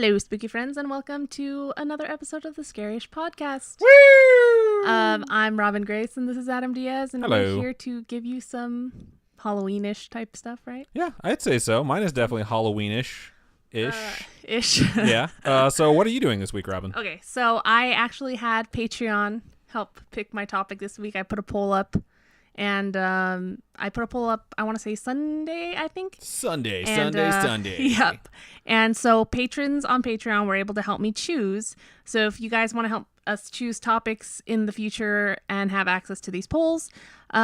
Hello, spooky friends, and welcome to another episode of the Scariest Podcast. Woo! I'm Robin Grace, and this is Adam Diaz, and Hello. we're here to give you some Halloween-ish type stuff, right? Yeah, I'd say so. Mine is definitely Halloween-ish. Ish. Yeah. So what are you doing this week, Robin? Okay, so I actually had Patreon help pick my topic this week. I put a poll up, and I want to say Sunday, I think. Sunday. Yep. And so patrons on Patreon were able to help me choose. So if you guys want to help us choose topics in the future and have access to these polls,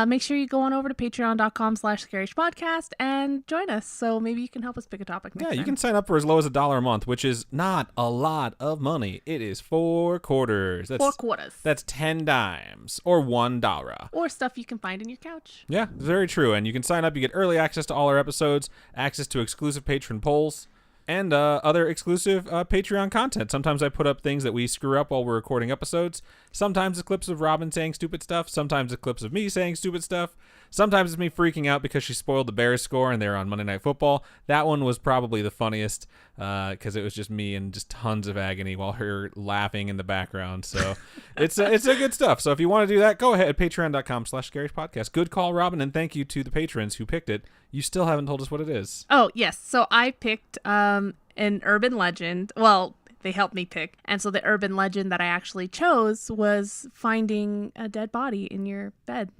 make sure you go on over to patreon.com/scarypodcast and join us. So maybe you can help us pick a topic next time. You can sign up for as low as $1 a month, which is not a lot of money. It is 4 quarters. That's 4 quarters. That's 10 dimes or $1. Or stuff you can find in your couch. Yeah, very true. And you can sign up. You get early access to all our episodes, access to exclusive patron polls, and other exclusive Patreon content. Sometimes I put up things that we screw up while we're recording episodes. Sometimes it's clips of Robin saying stupid stuff. Sometimes it's clips of me saying stupid stuff. Sometimes it's me freaking out because she spoiled the Bears score and they're on Monday Night Football. That one was probably the funniest because it was just me and just tons of agony while her laughing in the background. So it's a good stuff. So if you want to do that, go ahead. Patreon.com/scarypodcast. Good call, Robin, and thank you to the patrons who picked it. You still haven't told us what it is. Oh, yes. So I picked an urban legend. Well, they helped me pick. And so the urban legend that I actually chose was finding a dead body in your bed.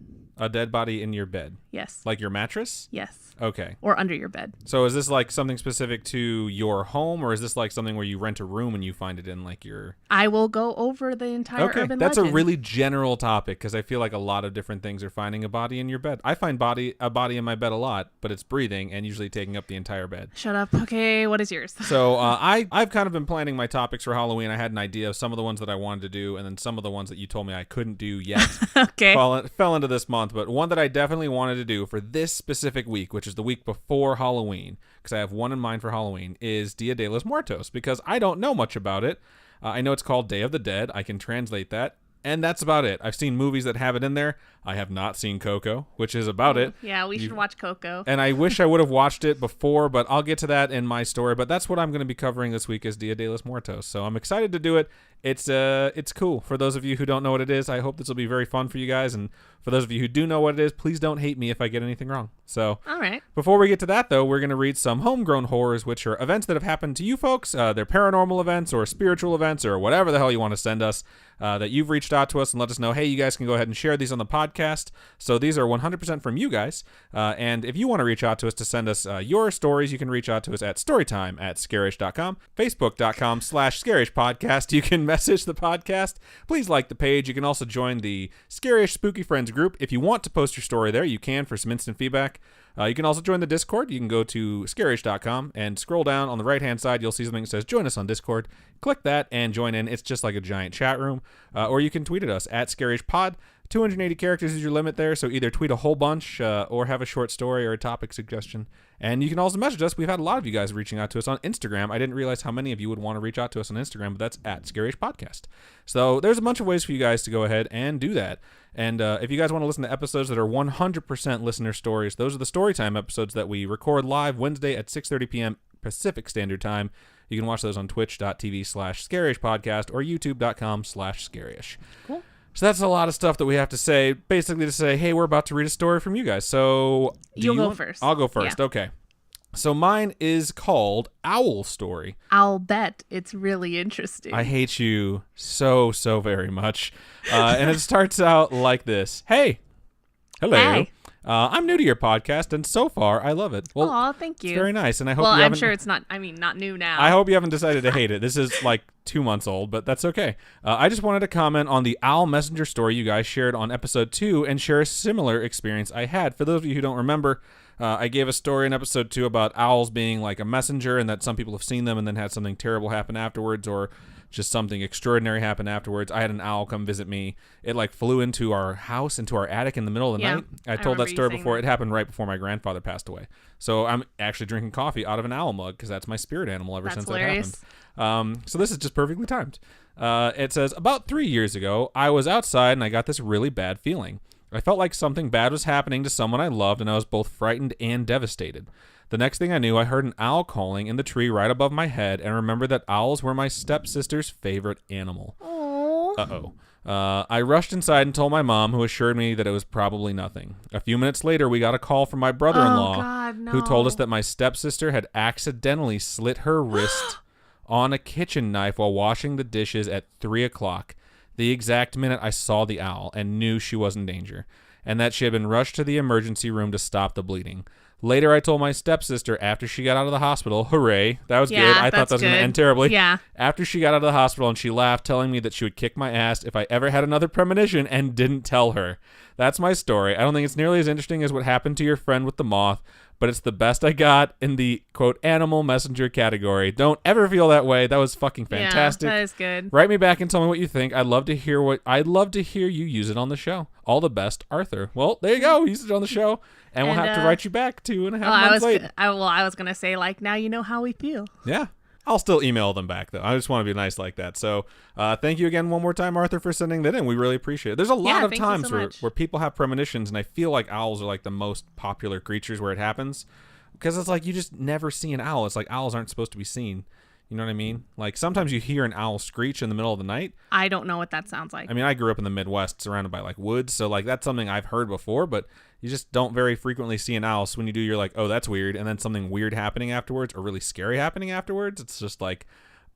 A dead body in your bed? Yes. Like your mattress? Yes. Okay. Or under your bed. So is this like something specific to your home, or is this like something where you rent a room and you find it in like your... I will go over the entire urban legend. That's a really general topic because I feel like a lot of different things are finding a body in your bed. I find a body in my bed a lot, but it's breathing and usually taking up the entire bed. Shut up. Okay, what is yours? So I've kind of been planning my topics for Halloween. I had an idea of some of the ones that I wanted to do, and then some of the ones that you told me I couldn't do yet. Okay. Fell into this month, but one that I definitely wanted to do for this specific week, which is the week before Halloween, because I have one in mind for Halloween, is Dia de los Muertos, because I don't know much about it. I know it's called Day of the Dead. I can translate that. And that's about it. I've seen movies that have it in there. I have not seen Coco, which is about it. Yeah, we should watch Coco. And I wish I would have watched it before, but I'll get to that in my story. But that's what I'm going to be covering this week is Dia de los Muertos. So I'm excited to do it. It's cool. For those of you who don't know what it is, I hope this will be very fun for you guys. And for those of you who do know what it is, please don't hate me if I get anything wrong. So all right. Before we get to that, though, we're going to read some homegrown horrors, which are events that have happened to you folks. They're paranormal events or spiritual events or whatever the hell you want to send us that you've reached out to us and let us know, hey, you guys can go ahead and share these on the podcast. So these are 100% from you guys. And if you want to reach out to us to send us your stories, you can reach out to us at storytime@scarish.com, facebook.com/scarishpodcast. You can message the podcast. Please like the page. You can also join the Scarish Spooky Friends group. If you want to post your story there, you can for some instant feedback. You can also join the Discord. You can go to scarish.com and scroll down on the right-hand side. You'll see something that says join us on Discord. Click that and join in. It's just like a giant chat room. Or you can tweet at us at scarishpod. 280 characters is your limit there, so either tweet a whole bunch or have a short story or a topic suggestion. And you can also message us. We've had a lot of you guys reaching out to us on Instagram. I didn't realize how many of you would want to reach out to us on Instagram, but that's at Scarish Podcast. So there's a bunch of ways for you guys to go ahead and do that. And if you guys want to listen to episodes that are 100% listener stories, those are the Storytime episodes that we record live Wednesday at 6:30 p.m. Pacific Standard Time. You can watch those on twitch.tv/scarishpodcast or youtube.com/scarish. Cool. So that's a lot of stuff that we have to say, basically to say, hey, we're about to read a story from you guys. So You'll go first. I'll go first. Yeah. Okay. So mine is called Owl Story. I'll bet it's really interesting. I hate you so very much. And it starts out like this. Hey. Hello. Hey. I'm new to your podcast, and so far, I love it. Well, aw, thank you. It's very nice, and I hope well, you I'm sure it's not new now. I hope you haven't decided to hate it. This is like 2 months old, but that's okay. I just wanted to comment on the Owl Messenger story you guys shared on episode 2 and share a similar experience I had. For those of you who don't remember, I gave a story in episode 2 about owls being like a messenger and that some people have seen them and then had something terrible happen afterwards or just something extraordinary happen afterwards. I had an owl come visit me. It like flew into our house, into our attic in the middle of the night. I told that story before. It happened right before my grandfather passed away. So I'm actually drinking coffee out of an owl mug because that's my spirit animal ever since hilarious. That happened. So this is just perfectly timed. It says, about 3 years ago, I was outside and I got this really bad feeling. I felt like something bad was happening to someone I loved, and I was both frightened and devastated. The next thing I knew, I heard an owl calling in the tree right above my head and remembered that owls were my stepsister's favorite animal. Oh. Uh-oh. I rushed inside and told my mom, who assured me that it was probably nothing. A few minutes later, we got a call from my brother-in-law, who told us that my stepsister had accidentally slit her wrist on a kitchen knife while washing the dishes at 3 o'clock, the exact minute I saw the owl and knew she was in danger, and that she had been rushed to the emergency room to stop the bleeding. Later, I told my stepsister after she got out of the hospital, hooray, that was good. I thought that was going to end terribly. Yeah. After she got out of the hospital and she laughed, telling me that she would kick my ass if I ever had another premonition and didn't tell her. That's my story. I don't think it's nearly as interesting as what happened to your friend with the moth, but it's the best I got in the, quote, animal messenger category. Don't ever feel that way. That was fucking fantastic. Yeah, that is good. Write me back and tell me what you think. I'd love to hear you use it on the show. All the best, Arthur. Well, there you go. Use it on the show. And we'll have to write you back 2.5 months later. I was going to say, like, now you know how we feel. Yeah. I'll still email them back, though. I just want to be nice like that. So thank you again one more time, Arthur, for sending that in. We really appreciate it. There's a lot of times where people have premonitions, and I feel like owls are like the most popular creatures where it happens. Because it's like you just never see an owl. It's like owls aren't supposed to be seen. You know what I mean? Like sometimes you hear an owl screech in the middle of the night. I don't know what that sounds like. I mean, I grew up in the Midwest surrounded by like woods. So like that's something I've heard before, but you just don't very frequently see an owl. So when you do, you're like, oh, that's weird. And then something weird happening afterwards or really scary happening afterwards. It's just like,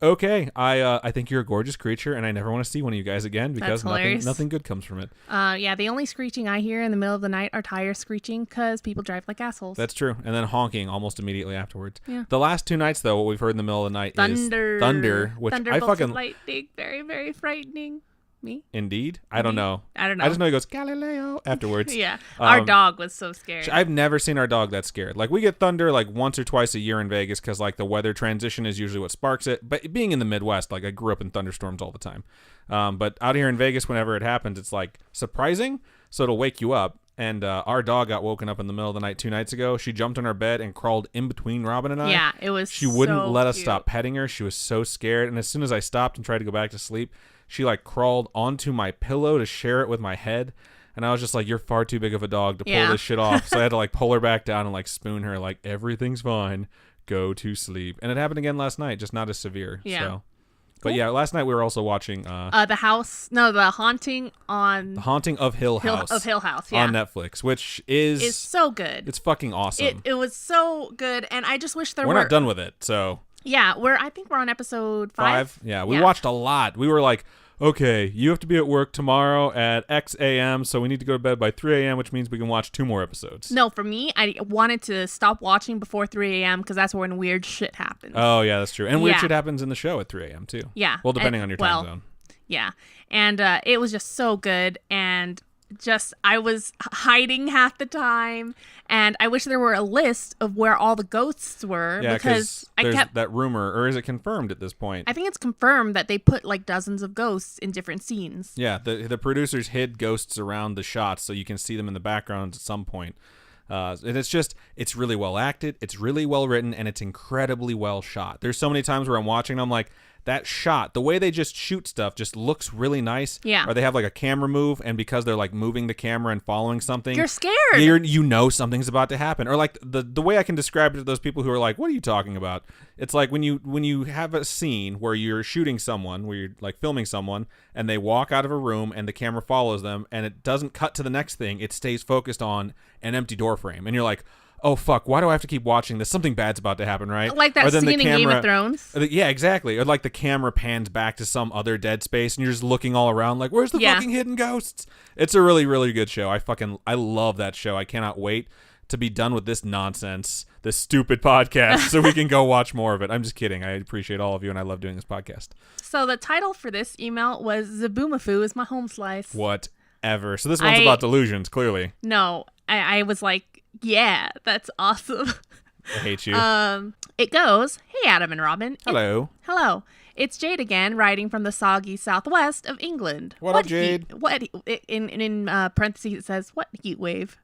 okay, I think you're a gorgeous creature, and I never want to see one of you guys again because nothing good comes from it. Yeah, the only screeching I hear in the middle of the night are tires screeching because people drive like assholes. That's true. And then honking almost immediately afterwards. Yeah. The last 2 nights, though, what we've heard in the middle of the night is thunder, which Thunderbolts and lightning, very, very frightening. Me? Indeed? I don't know. I just know he goes, Galileo, afterwards. Yeah. Our dog was so scared. I've never seen our dog that scared. Like, we get thunder, like, once or twice a year in Vegas because, like, the weather transition is usually what sparks it. But being in the Midwest, like, I grew up in thunderstorms all the time. But out here in Vegas, whenever it happens, it's, like, surprising, so it'll wake you up. And our dog got woken up in the middle of the night 2 nights ago. She jumped on our bed and crawled in between Robin and I. Yeah, it was She wouldn't let us cute. stop petting her. She was so scared. And as soon as I stopped and tried to go back to sleep, she like crawled onto my pillow to share it with my head. And I was just like, you're far too big of a dog to pull this shit off. So I had to like pull her back down and like spoon her like, everything's fine. Go to sleep. And it happened again last night, just not as severe. Yeah. So. Cool. But yeah, last night we were also watching the Haunting of Hill House. Yeah. On Netflix, which is so good. It's fucking awesome. It was so good, and I just wish we're not done with it, so yeah, I think we're on episode 5. Yeah, we watched a lot. We were like, okay, you have to be at work tomorrow at X a.m., so we need to go to bed by 3 a.m., which means we can watch 2 more episodes. No, for me, I wanted to stop watching before 3 a.m. because that's when weird shit happens. Oh, yeah, that's true. And weird shit happens in the show at 3 a.m., too. Yeah. Well, depending on your time zone. Yeah. And it was just so good, and I was hiding half the time, and I wish there were a list of where all the ghosts were. Yeah, because there's that rumor, or is it confirmed at this point? I think it's confirmed that they put like dozens of ghosts in different scenes. Yeah, the producers hid ghosts around the shots so you can see them in the background at some point. And it's really well acted, it's really well written, and it's incredibly well shot. There's so many times where I'm watching, I'm like, that shot, the way they just shoot stuff just looks really nice. Yeah. Or they have like a camera move, and because they're like moving the camera and following something, you're scared. You know something's about to happen. Or like the way I can describe it to those people who are like, what are you talking about? It's like when you have a scene where you're shooting someone, where you're like filming someone, and they walk out of a room and the camera follows them, and it doesn't cut to the next thing. It stays focused on an empty door frame. And you're like, oh, fuck, why do I have to keep watching this? Something bad's about to happen, right? Like that scene in Game of Thrones. Yeah, exactly. Or like the camera pans back to some other dead space and you're just looking all around like, where's the fucking hidden ghosts? It's a really, really good show. I love that show. I cannot wait to be done with this nonsense, this stupid podcast, so we can go watch more of it. I'm just kidding. I appreciate all of you, and I love doing this podcast. So the title for this email was Zaboomafoo is my home slice. Whatever. So this one's about delusions, clearly. No, I was like, yeah, that's awesome. I hate you. It goes, hey, Adam and Robin. Hello. Hello. It's Jade again, writing from the soggy southwest of England. What up, Jade? In parentheses, it says, what heat wave?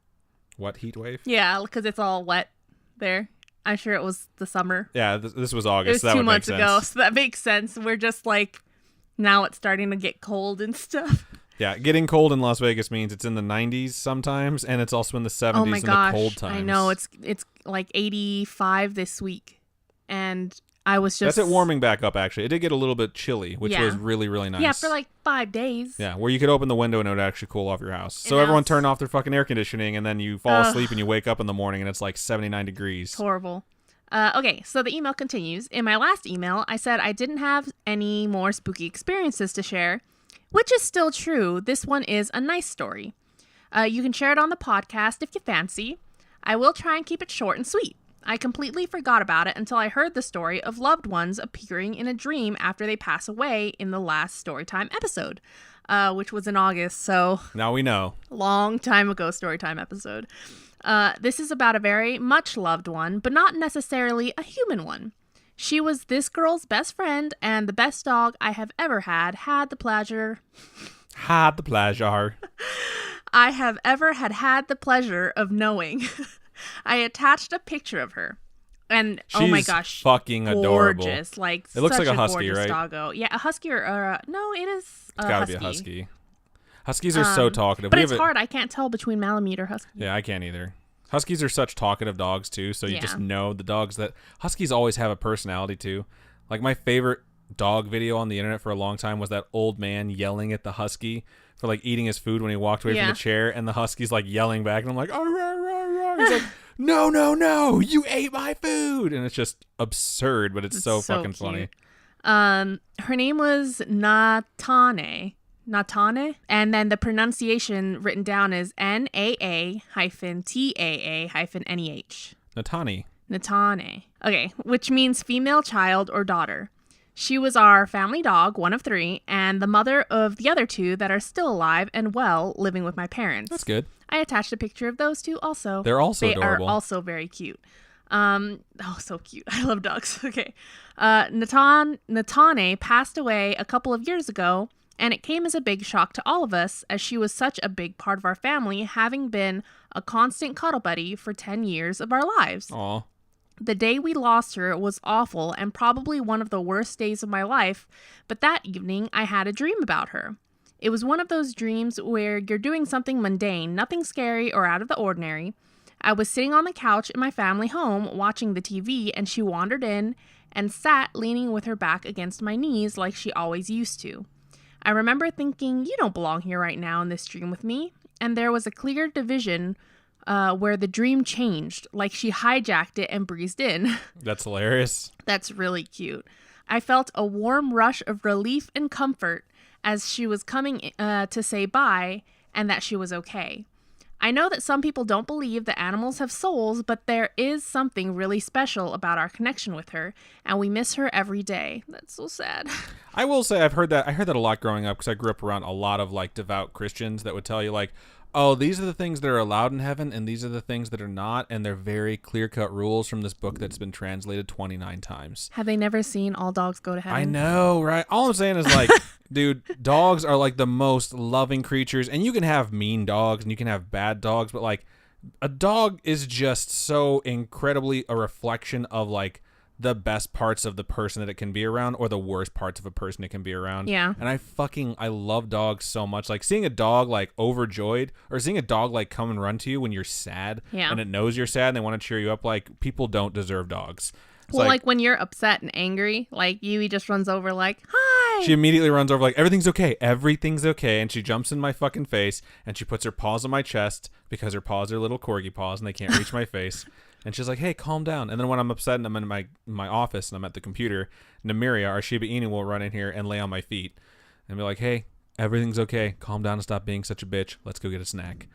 What heat wave? Yeah, because it's all wet there. I'm sure it was the summer. Yeah, this was August. It was so that 2 would months make ago, sense. so that makes sense. We're just like, now it's starting to get cold and stuff. Yeah, getting cold in Las Vegas means it's in the 90s sometimes, and it's also in the 70s Oh my in gosh, the cold times. I know it's like 85 this week, and I was just. That's it warming back up. Actually, it did get a little bit chilly, which was really really nice. Yeah, for like 5 days. Yeah, where you could open the window and it would actually cool off your house. So And everyone turned off their fucking air conditioning, and then you fall Ugh. asleep and you wake up in the morning and it's like 79 degrees. Horrible. Okay, so the email continues. In my last email, I said I didn't have any more spooky experiences to share, which is still true. This one is a nice story. You can share it on the podcast if you fancy. I will try and keep it short and sweet. I completely forgot about it until I heard the story of loved ones appearing in a dream after they pass away in the last Storytime episode, which was in August, so... Now we know. Long time ago Storytime episode. This is about a very much loved one, but not necessarily a human one. She was this girl's best friend, and the best dog I have ever had the pleasure... Had the pleasure. I have ever had the pleasure of knowing. I attached a picture of her. And She's oh my gosh, fucking gorgeous. adorable. Like It looks such like a husky, gorgeous right? Doggo. Yeah, a husky or no, it is a It's gotta husky. be a husky. Huskies are so talkative. But it's hard. I can't tell between Malamute or husky. Yeah, I can't either. Huskies are such talkative dogs too, so you Yeah. just know the dogs that Huskies always have a personality too. Like my favorite dog video on the internet for a long time was that old man yelling at the husky for like eating his food when he walked away from the chair, and the husky's like yelling back, and I'm like, oh, rah, rah, rah. He's like, no, you ate my food, and it's just absurd, but it's so fucking cute. funny. Her name was Natane, and then the pronunciation written down is NAA-TAA-NEH. Natani. Natane. Okay, which means female child or daughter. She was our family dog, one of 3, and the mother of the other 2 that are still alive and well, living with my parents. That's good. I attached a picture of those 2 also. They're also they adorable. They are also very cute. Oh, so cute. I love dogs. Okay. Natane passed away a couple of years ago, and it came as a big shock to all of us as she was such a big part of our family, having been a constant cuddle buddy for 10 years of our lives. Aw. The day we lost her was awful and probably one of the worst days of my life, but that evening I had a dream about her. It was one of those dreams where you're doing something mundane, nothing scary or out of the ordinary. I was sitting on the couch in my family home watching the TV, and she wandered in and sat leaning with her back against my knees like she always used to. I remember thinking, you don't belong here right now in this dream with me, and there was a clear division where the dream changed, like she hijacked it and breezed in. That's hilarious. That's really cute. I felt a warm rush of relief and comfort as she was coming to say bye and that she was okay. I know that some people don't believe that animals have souls, but there is something really special about our connection with her, and we miss her every day. That's so sad. I will say I heard that a lot growing up because I grew up around a lot of like devout Christians that would tell you like, oh, these are the things that are allowed in heaven and these are the things that are not, and they're very clear-cut rules from this book that's been translated 29 times. Have they never seen All Dogs Go to Heaven? I know, right? All I'm saying is like, dude, dogs are like the most loving creatures, and you can have mean dogs and you can have bad dogs, but like a dog is just so incredibly a reflection of like the best parts of the person that it can be around or the worst parts of a person it can be around. Yeah. And I love dogs so much. Like seeing a dog like overjoyed or seeing a dog like come and run to you when you're sad and it knows you're sad and they want to cheer you up. Like people don't deserve dogs. It's well, like when you're upset and angry, like Yui just runs over like, hi. She immediately runs over like, everything's okay. Everything's okay. And she jumps in my fucking face and she puts her paws on my chest because her paws are little corgi paws and they can't reach my face. And she's like, hey, calm down. And then when I'm upset and I'm in my office and I'm at the computer, Namiria, our Shiba Inu, will run in here and lay on my feet and be like, hey, everything's okay. Calm down and stop being such a bitch. Let's go get a snack.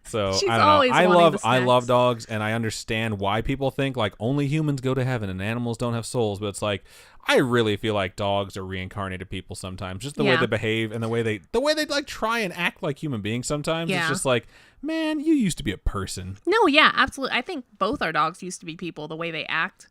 So She's I don't always know. wanting the I love snacks. dogs, and I understand why people think like only humans go to heaven and animals don't have souls. But it's like I really feel like dogs are reincarnated people sometimes. Just the way they behave and the way they like try and act like human beings sometimes. Yeah. It's just like, man, you used to be a person. No, yeah, absolutely. I think both our dogs used to be people, the way they act.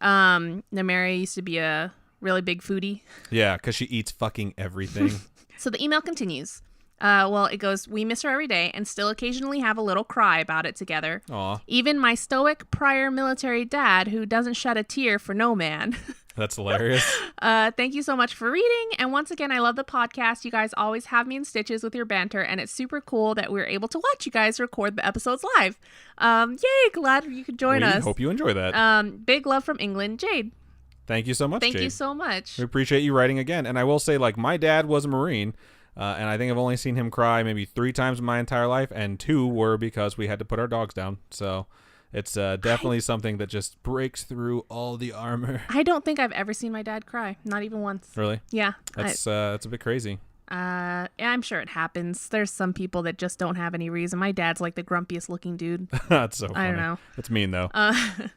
Namaria used to be a really big foodie. Yeah, because she eats fucking everything. So the email continues. Well, it goes, we miss her every day and still occasionally have a little cry about it together. Aw. Even my stoic prior military dad, who doesn't shed a tear for no man. That's hilarious. Thank you so much for reading. And once again, I love the podcast. You guys always have me in stitches with your banter, and it's super cool that we're able to watch you guys record the episodes live. Yay, glad you could join us. Hope you enjoy that. Big love from England, Jade. Thank you so much, Thank Jade. you so much. We appreciate you writing again. And I will say, like, my dad was a Marine, and I think I've only seen him cry maybe 3 times in my entire life, and 2 were because we had to put our dogs down. So it's definitely something that just breaks through all the armor. I don't think I've ever seen my dad cry. Not even once. Really? Yeah. That's a bit crazy. Yeah, I'm sure it happens. There's some people that just don't have any reason. My dad's like the grumpiest looking dude. That's so funny. I don't know. It's mean, though.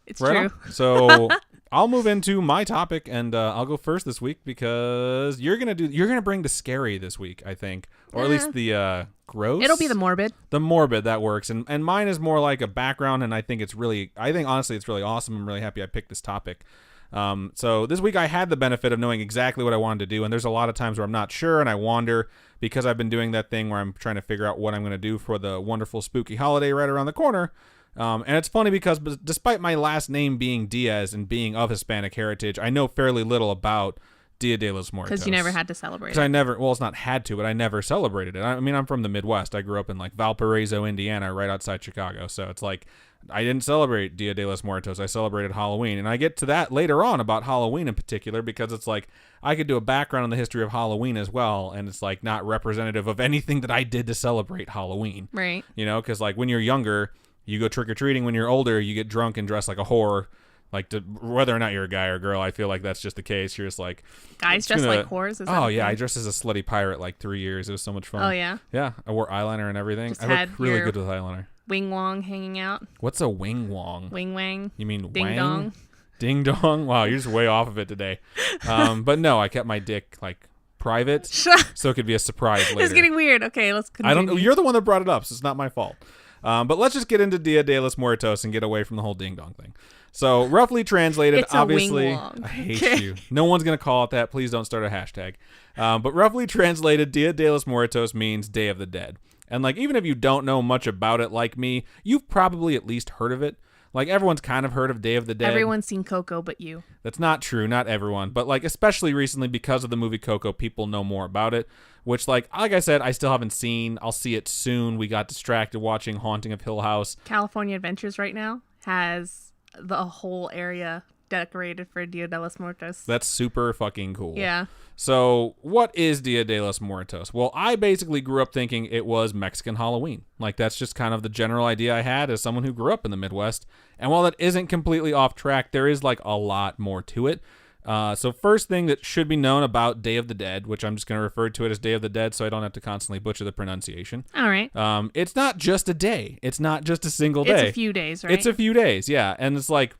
It's right true. On. So I'll move into my topic, and I'll go first this week because you're gonna bring the scary this week, I think, or at least the gross. It'll be the morbid. The morbid, that works, and mine is more like a background, and I think honestly it's really awesome. I'm really happy I picked this topic. So this week I had the benefit of knowing exactly what I wanted to do, and there's a lot of times where I'm not sure and I wander because I've been doing that thing where I'm trying to figure out what I'm going to do for the wonderful spooky holiday right around the corner. And it's funny because despite my last name being Diaz and being of Hispanic heritage, I know fairly little about Dia de los Muertos. Because you never had to celebrate it. It's not had to, but I never celebrated it. I mean, I'm from the Midwest. I grew up in like Valparaiso, Indiana, right outside Chicago. So it's like I didn't celebrate Dia de los Muertos. I celebrated Halloween. And I get to that later on about Halloween in particular because it's like I could do a background on the history of Halloween as well. And it's like not representative of anything that I did to celebrate Halloween. Right. You know, because like when you're younger, you go trick-or-treating. When you're older, you get drunk and dress like a whore. Like, whether or not you're a guy or a girl, I feel like that's just the case. You're just like... Guys dress like whores? Oh, yeah. I dressed as a slutty pirate like 3 years. It was so much fun. Oh, yeah? Yeah. I wore eyeliner and everything. Just I look really good with eyeliner. Wing Wong hanging out. What's a wing wong? Wing Wang. You mean Ding wang? Dong. Ding Dong? Wow, you're just way off of it today. But no, I kept my dick, like, private so it could be a surprise later. It's getting weird. Okay, let's continue. You're the one that brought it up, so it's not my fault. But let's just get into Dia de los Muertos and get away from the whole ding dong thing. So roughly translated, it's obviously, a wing wong. I hate you. No one's going to call it that. Please don't start a hashtag. But roughly translated, Dia de los Muertos means Day of the Dead. And like, even if you don't know much about it like me, you've probably at least heard of it. Like, everyone's kind of heard of Day of the Dead. Everyone's seen Coco but you. That's not true. Not everyone. But like, especially recently because of the movie Coco, people know more about it. Which, like I said, I still haven't seen. I'll see it soon. We got distracted watching Haunting of Hill House. California Adventures right now has the whole area decorated for Dia de los Muertos. That's super fucking cool. Yeah. So what is Dia de los Muertos? Well, I basically grew up thinking it was Mexican Halloween. Like, that's just kind of the general idea I had as someone who grew up in the Midwest. And while that isn't completely off track, there is like a lot more to it. So first thing that should be known about Day of the Dead, which I'm just going to refer to it as Day of the Dead so I don't have to constantly butcher the pronunciation. All right. It's not just a day. It's not just a single day. It's a few days, right? It's a few days, yeah. And it's like,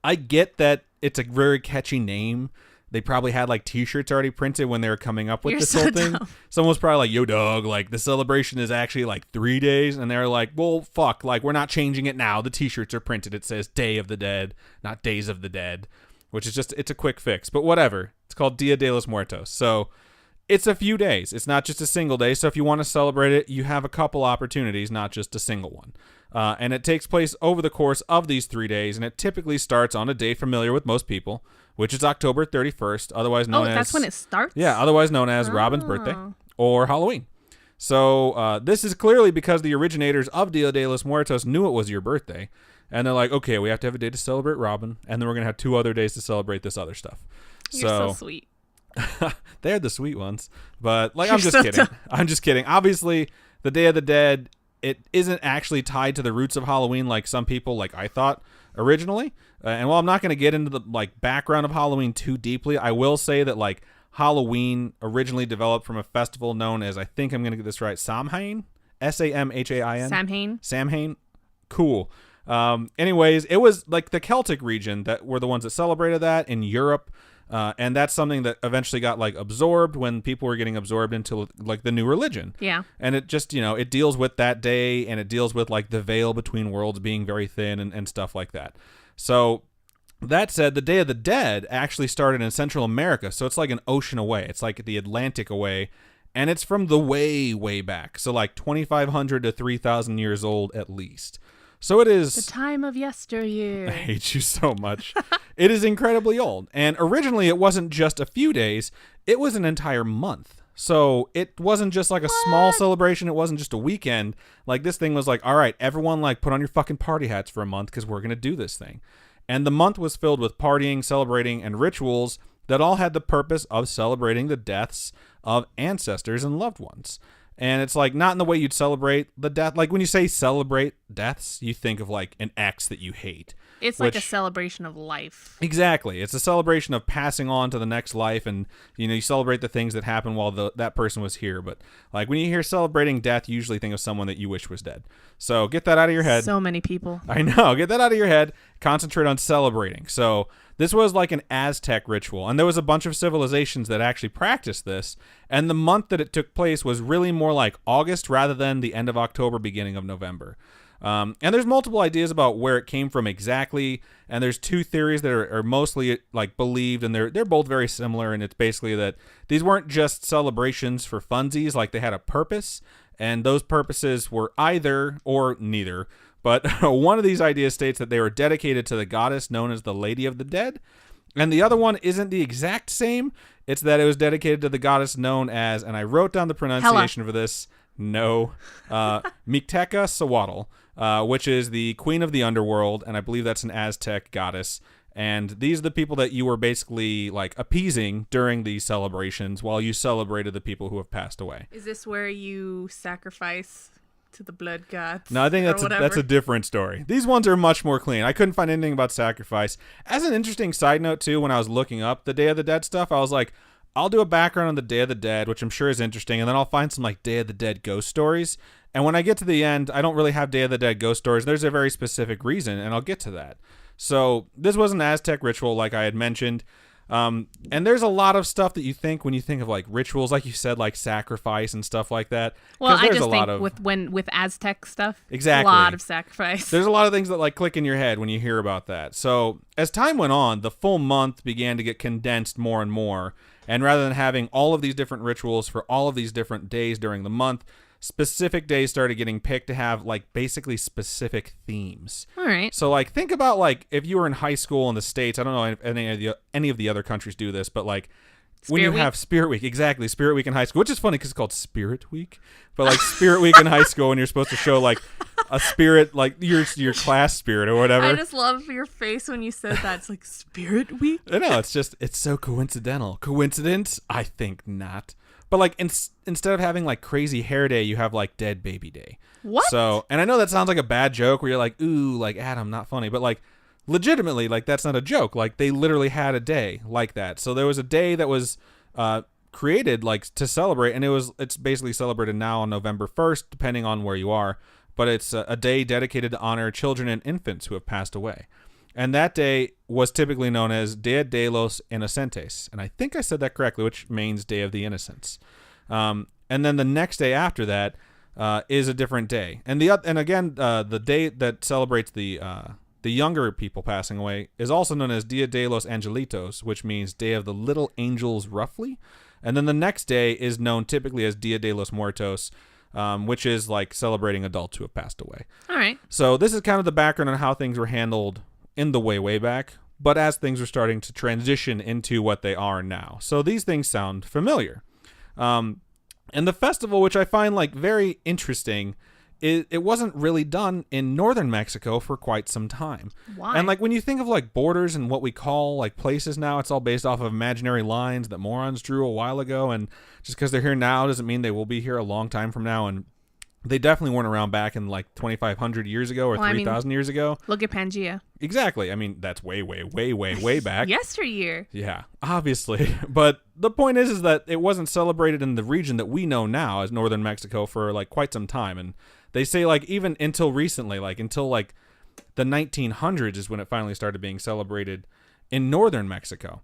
I get that it's a very catchy name. They probably had like t-shirts already printed when they were coming up with this whole thing. Someone was probably like, yo dog, like the celebration is actually like 3 days. And they're like, well, fuck, like we're not changing it now. The t-shirts are printed. It says Day of the Dead, not Days of the Dead, which is just, it's a quick fix, but whatever. It's called Dia de los Muertos. So it's a few days. It's not just a single day. So if you want to celebrate it, you have a couple opportunities, not just a single one. And it takes place over the course of these 3 days, and it typically starts on a day familiar with most people, which is October 31st, otherwise known as... Oh, that's when it starts? Yeah, otherwise known as Robin's birthday or Halloween. So this is clearly because the originators of Dia de los Muertos knew it was your birthday, and they're like, okay, we have to have a day to celebrate Robin, and then we're going to have 2 other days to celebrate this other stuff. You're so sweet. They're the sweet ones. But like, I'm just kidding. I'm just kidding. Obviously, the Day of the Dead, it isn't actually tied to the roots of Halloween like some people, like I thought originally. And while I'm not going to get into the like background of Halloween too deeply, I will say that like Halloween originally developed from a festival known as, I think I'm going to get this right, Samhain? Samhain? Samhain? Cool. Anyways, it was like the Celtic region that were the ones that celebrated that in Europe. And that's something that eventually got like absorbed when people were getting absorbed into like the new religion. Yeah. And it just, you know, it deals with that day, and it deals with like the veil between worlds being very thin and stuff like that. So that said, the Day of the Dead actually started in Central America. So it's like an ocean away. It's like the Atlantic away. And it's from the way, way back. So like 2,500 to 3,000 years old at least. So it The is... time of yesteryear. I hate you so much. It is incredibly old. And originally it wasn't just a few days, it was an entire month. So it wasn't just like a small celebration. It wasn't just a weekend. Like this thing was like, all right, everyone like put on your fucking party hats for a month because we're going to do this thing. And the month was filled with partying, celebrating, and rituals that all had the purpose of celebrating the deaths of ancestors and loved ones. And it's like not in the way you'd celebrate the death. Like when you say celebrate deaths, you think of like an ex that you hate. It's like a celebration of life. Exactly. It's a celebration of passing on to the next life. And, you celebrate the things that happened while that person was here. But like when you hear celebrating death, you usually think of someone that you wish was dead. So get that out of your head. So many people. I know. Get that out of your head. Concentrate on celebrating. So this was like an Aztec ritual. And there was a bunch of civilizations that actually practiced this. And the month that it took place was really more like August rather than the end of October, beginning of November. And there's multiple ideas about where it came from exactly, and there's two theories that are mostly like believed, and they're both very similar. And it's basically that these weren't just celebrations for funsies, like they had a purpose, and those purposes were either or neither. But one of these ideas states that they were dedicated to the goddess known as the Lady of the Dead, and the other one isn't the exact same. It's that it was dedicated to the goddess known as, and I wrote down the pronunciation for this. No, Micteca Sawatl. Which is the queen of the underworld, and I believe that's an Aztec goddess. And these are the people that you were basically like appeasing during these celebrations while you celebrated the people who have passed away. Is this where you sacrifice to the blood gods? No, I think that's a different story. These ones are much more clean. I couldn't find anything about sacrifice. As an interesting side note too, when I was looking up the Day of the Dead stuff, I was like, I'll do a background on the Day of the Dead, which I'm sure is interesting, and then I'll find some like Day of the Dead ghost stories. And when I get to the end, I don't really have Day of the Dead ghost stories. There's a very specific reason, and I'll get to that. So this was an Aztec ritual, like I had mentioned. And there's a lot of stuff that you think when you think of like rituals, like you said, like sacrifice and stuff like that. Well, I just think with Aztec stuff, exactly, a lot of sacrifice. There's a lot of things that like click in your head when you hear about that. So as time went on, the full month began to get condensed more and more. And rather than having all of these different rituals for all of these different days during the month, specific days started getting picked to have like basically specific themes. All right. So like think about like if you were in high school in the States, I don't know if any of the other countries do this, but like when you have Spirit Week, exactly, Spirit Week in high school, which is funny because it's called Spirit Week, but like Spirit Week in high school when you're supposed to show like a spirit, like your class spirit or whatever. I just love your face when you said that. It's like Spirit Week. I know, it's so coincidental. Coincidence? I think not. But like instead of having like crazy hair day, you have like dead baby day. What? So, and I know that sounds like a bad joke where you're like, ooh, like Adam, not funny. But like legitimately, like that's not a joke. Like they literally had a day like that. So there was a day that was created like to celebrate, and it's basically celebrated now on November 1st, depending on where you are. But it's a day dedicated to honor children and infants who have passed away. And that day was typically known as Dia de los Inocentes. And I think I said that correctly, which means Day of the Innocents. And then the next day after that is a different day. And again, the day that celebrates the younger people passing away is also known as Dia de los Angelitos, which means Day of the Little Angels, roughly. And then the next day is known typically as Dia de los Muertos, which is like celebrating adults who have passed away. All right. So this is kind of the background on how things were handled in the way back, but as things were starting to transition into what they are now. So these things sound familiar. And the festival, which I find like very interesting, it wasn't really done in northern Mexico for quite some time. Why? And like when you think of like borders and what we call like places now, it's all based off of imaginary lines that morons drew a while ago. And just because they're here now doesn't mean they will be here a long time from now. And they definitely weren't around back in like 2,500 years ago or 3,000 years ago. Look at Pangea. Exactly. I mean, that's way back. Yesteryear. Yeah, obviously. But the point is that it wasn't celebrated in the region that we know now as northern Mexico for like quite some time. And they say like even until recently, like until like the 1900s is when it finally started being celebrated in northern Mexico.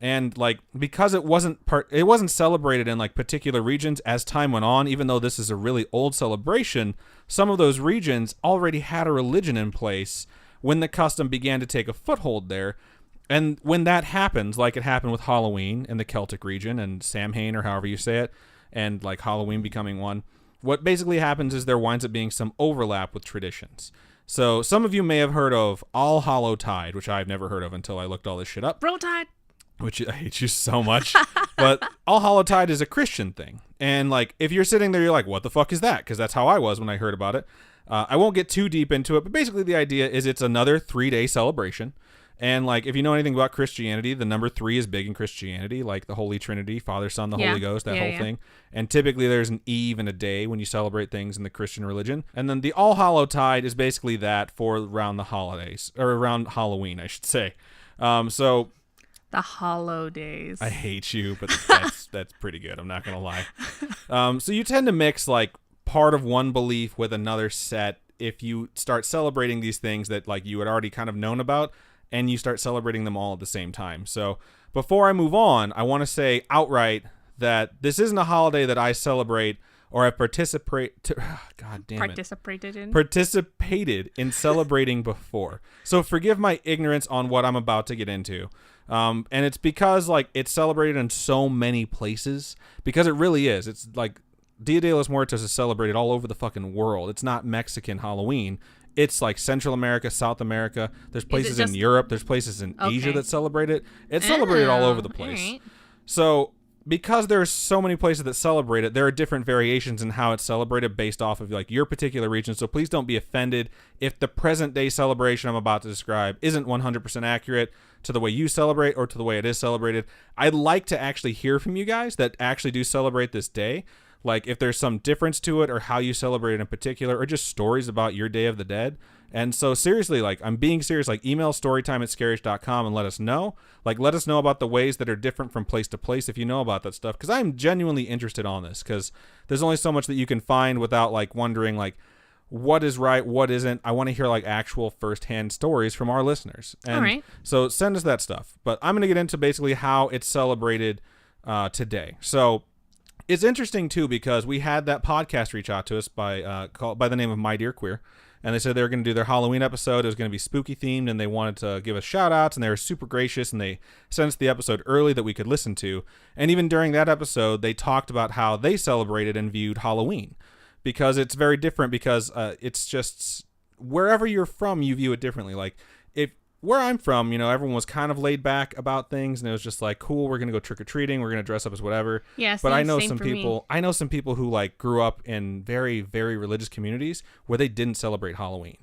And like because it wasn't celebrated in like particular regions as time went on, even though this is a really old celebration, some of those regions already had a religion in place when the custom began to take a foothold there. And when that happens, like it happened with Halloween in the Celtic region and Samhain or however you say it, and like Halloween becoming one, what basically happens is there winds up being some overlap with traditions. So some of you may have heard of All Hallow Tide, which I've never heard of until I looked all this shit up. Bro Tide. Which I hate you so much. But All Hallow Tide is a Christian thing. And like, if you're sitting there, you're like, what the fuck is that? Because that's how I was when I heard about it. I won't get too deep into it, but basically the idea is it's another 3-day celebration. And like, if you know anything about Christianity, the number 3 is big in Christianity, like the Holy Trinity, Father, Son, the Holy Ghost, that whole thing. And typically there's an eve and a day when you celebrate things in the Christian religion. And then the All Hallow Tide is basically that for around the holidays, or around Halloween, I should say. So the hollow days. I hate you, but that's pretty good. I'm not gonna lie. So you tend to mix like part of one belief with another set if you start celebrating these things that like you had already kind of known about, and you start celebrating them all at the same time. So before I move on, I want to say outright that this isn't a holiday that I celebrate or have participated in celebrating before. So forgive my ignorance on what I'm about to get into. And it's because like it's celebrated in so many places, because it really is. It's like Dia de los Muertos is celebrated all over the fucking world. It's not Mexican Halloween. It's like Central America, South America. There's places in Europe. There's places in Asia that celebrate it. It's celebrated all over the place. Right. So because there's so many places that celebrate it, there are different variations in how it's celebrated based off of like your particular region. So please don't be offended if the present day celebration I'm about to describe isn't 100% accurate to the way you celebrate or to the way it is celebrated. I'd like to actually hear from you guys that actually do celebrate this day. Like if there's some difference to it or how you celebrate it in particular, or just stories about your Day of the Dead. And so seriously, like I'm being serious, like email storytime@scarish.com and let us know. Like let us know about the ways that are different from place to place if you know about that stuff. Because I'm genuinely interested on this, because there's only so much that you can find without like wondering like what is right, what isn't. I want to hear like actual firsthand stories from our listeners. And all right. So send us that stuff. But I'm going to get into basically how it's celebrated today. So it's interesting too, because we had that podcast reach out to us by the name of My Dear Queer, and they said they were going to do their Halloween episode. It was going to be spooky themed, and they wanted to give us shout outs, and they were super gracious, and they sent us the episode early that we could listen to. And even during that episode, they talked about how they celebrated and viewed Halloween, because it's very different, because it's just wherever you're from, you view it differently. Like where I'm from, you know, everyone was kind of laid back about things, and it was just like, cool, we're gonna go trick or treating, we're gonna dress up as whatever. Yeah, but I know some people. I know some people who like grew up in very, very religious communities where they didn't celebrate Halloween.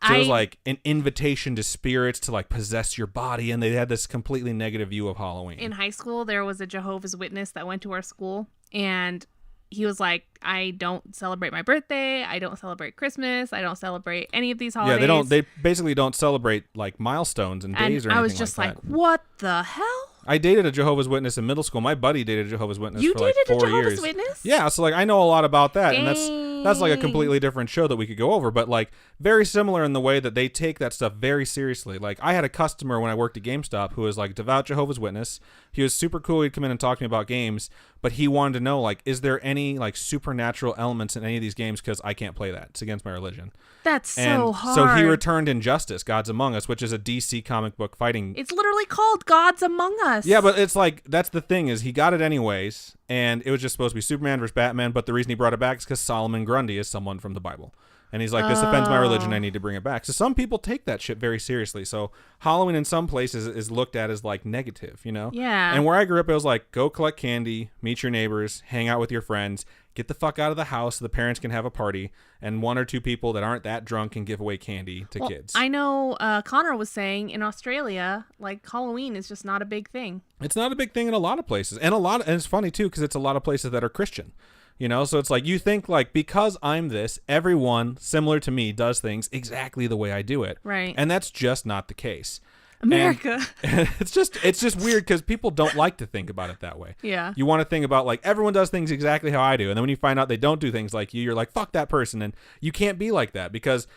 So it was like an invitation to spirits to like possess your body, and they had this completely negative view of Halloween. In high school, there was a Jehovah's Witness that went to our school, and he was like, I don't celebrate my birthday. I don't celebrate Christmas. I don't celebrate any of these holidays. Yeah, they basically don't celebrate like milestones and days or anything like that. I was just like, what the hell? I dated a Jehovah's Witness in middle school. My buddy dated a Jehovah's Witness for like 4 years. You dated a Jehovah's Witness? Yeah, so like I know a lot about that. Dang. And that's like a completely different show that we could go over, but like very similar in the way that they take that stuff very seriously. Like I had a customer when I worked at GameStop who was like devout Jehovah's Witness. He was super cool. He'd come in and talk to me about games, but he wanted to know like, is there any like supernatural elements in any of these games? Because I can't play that. It's against my religion. That's so hard. So he returned Injustice, Gods Among Us, which is a DC comic book fighting. It's literally called Gods Among Us. Yeah, but it's like, that's the thing, is he got it anyways, and it was just supposed to be Superman versus Batman, but the reason he brought it back is because Solomon Grundy is someone from the Bible. And he's like, this offends my religion, I need to bring it back. So some people take that shit very seriously. So Halloween in some places is looked at as like negative, you know? Yeah. And where I grew up, it was like, go collect candy, meet your neighbors, hang out with your friends, get the fuck out of the house so the parents can have a party, and 1 or 2 people that aren't that drunk can give away candy to kids. I know Connor was saying in Australia, like Halloween is just not a big thing. It's not a big thing in a lot of places. And it's funny too, because it's a lot of places that are Christian. You know, so it's like you think like, because I'm this, everyone similar to me does things exactly the way I do it. Right. And that's just not the case. America. And it's just weird because people don't like to think about it that way. Yeah. You want to think about like, everyone does things exactly how I do. And then when you find out they don't do things like you're like, fuck that person. And you can't be like that, because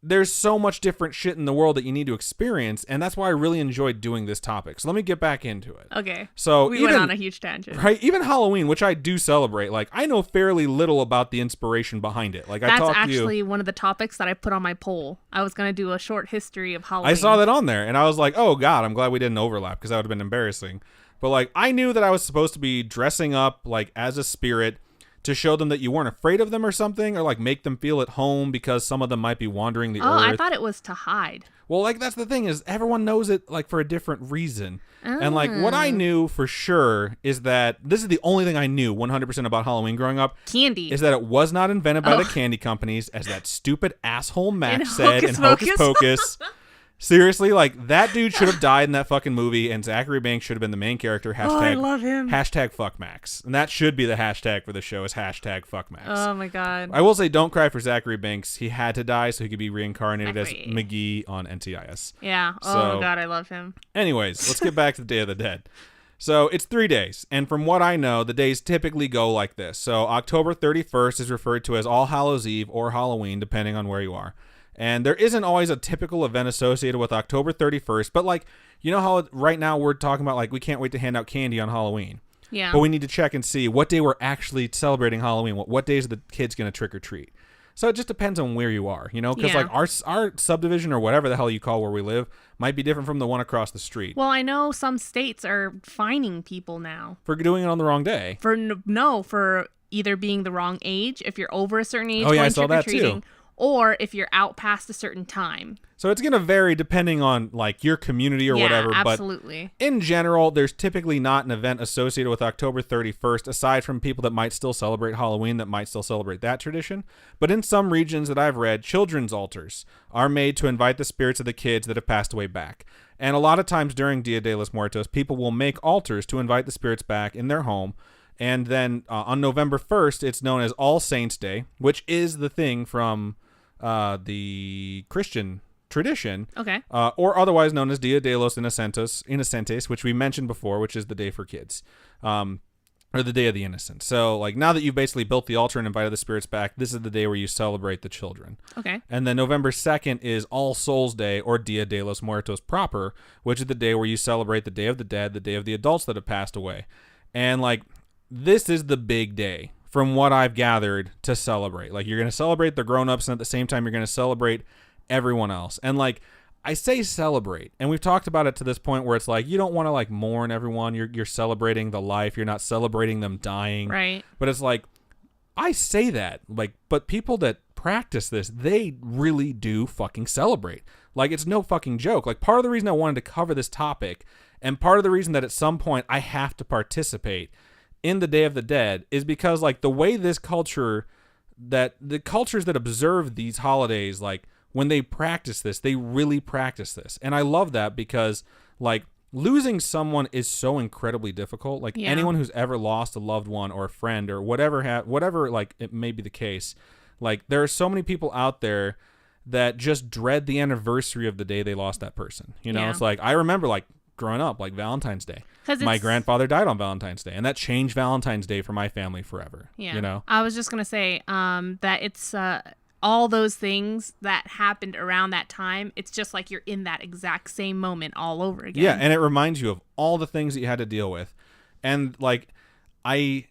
there's so much different shit in the world that you need to experience, and that's why I really enjoyed doing this topic. So let me get back into it. Okay. So we went on a huge tangent. Right? Even Halloween, which I do celebrate, like I know fairly little about the inspiration behind it. Like that's I talked actually to you. One of the topics that I put on my poll. I was going to do a short history of Halloween. I saw that on there, and I was like, oh God, I'm glad we didn't overlap, because that would have been embarrassing. But like I knew that I was supposed to be dressing up like as a spirit to show them that you weren't afraid of them or something, or like make them feel at home because some of them might be wandering the earth. I thought it was to hide. Well, like that's the thing is everyone knows it like for a different reason. And like what I knew for sure is that this is the only thing I knew 100% about Halloween growing up. Candy. Is that it was not invented by the candy companies, as that stupid asshole Max said in Hocus Hocus Pocus. Seriously, like that dude should have died in that fucking movie, and Zachary Banks should have been the main character. Hashtag, I love him. Hashtag fuck Max. And that should be the hashtag for the show is hashtag fuck Max. Oh my god. I will say don't cry for Zachary Banks. He had to die so he could be reincarnated as McGee on NCIS. Yeah. Oh god, I love him. Anyways, let's get back to the Day of the Dead. So it's 3 days, and from what I know, the days typically go like this. So October 31st is referred to as All Hallows Eve or Halloween, depending on where you are. And there isn't always a typical event associated with October 31st, but like, you know how right now we're talking about like we can't wait to hand out candy on Halloween. Yeah. But we need to check and see what day we're actually celebrating Halloween. What days are the kids going to trick or treat? So it just depends on where you are, you know, because like our subdivision or whatever the hell you call where we live might be different from the one across the street. Well, I know some states are fining people now For doing it on the wrong day. For either being the wrong age, if you're over a certain age, I saw that too. Or if you're out past a certain time. So it's going to vary depending on like your community or whatever. Absolutely. But in general, there's typically not an event associated with October 31st, aside from people that might still celebrate Halloween, that might still celebrate that tradition. But in some regions that I've read, children's altars are made to invite the spirits of the kids that have passed away back. And a lot of times during Dia de los Muertos, people will make altars to invite the spirits back in their home. And then on November 1st, it's known as All Saints Day, which is the thing from the Christian tradition, okay, or otherwise known as Dia de los Inocentes, which we mentioned before, which is the day for kids, or the Day of the Innocent. So, like, now that you've basically built the altar and invited the spirits back, this is the day where you celebrate the children. Okay. And then November 2nd is All Souls Day, or Dia de los Muertos proper, which is the day where you celebrate the Day of the Dead, the day of the adults that have passed away. And, like, this is the big day, from what I've gathered, to celebrate. Like, you're going to celebrate the grown-ups, and at the same time, you're going to celebrate everyone else. And, like, I say celebrate, and we've talked about it to this point where it's like, you don't want to, like, mourn everyone. You're celebrating the life. You're not celebrating them dying. Right. But it's like, I say that, like, but people that practice this, they really do fucking celebrate. Like, it's no fucking joke. Like, part of the reason I wanted to cover this topic, and part of the reason that at some point I have to participate in the Day of the Dead is because, like, the way this culture, that the cultures that observe these holidays, like, when they practice this, they really practice this. And I love that because, like, losing someone is so incredibly difficult. Like, anyone who's ever lost a loved one or a friend or whatever, like, it may be the case, like, there are so many people out there that just dread the anniversary of the day they lost that person. You know, it's like, I remember, like, growing up, like Valentine's Day. My grandfather died on Valentine's Day, and that changed Valentine's Day for my family forever. Yeah. You know? I was just going to say that it's all those things that happened around that time. It's just like you're in that exact same moment all over again. Yeah, and it reminds you of all the things that you had to deal with. And, like, I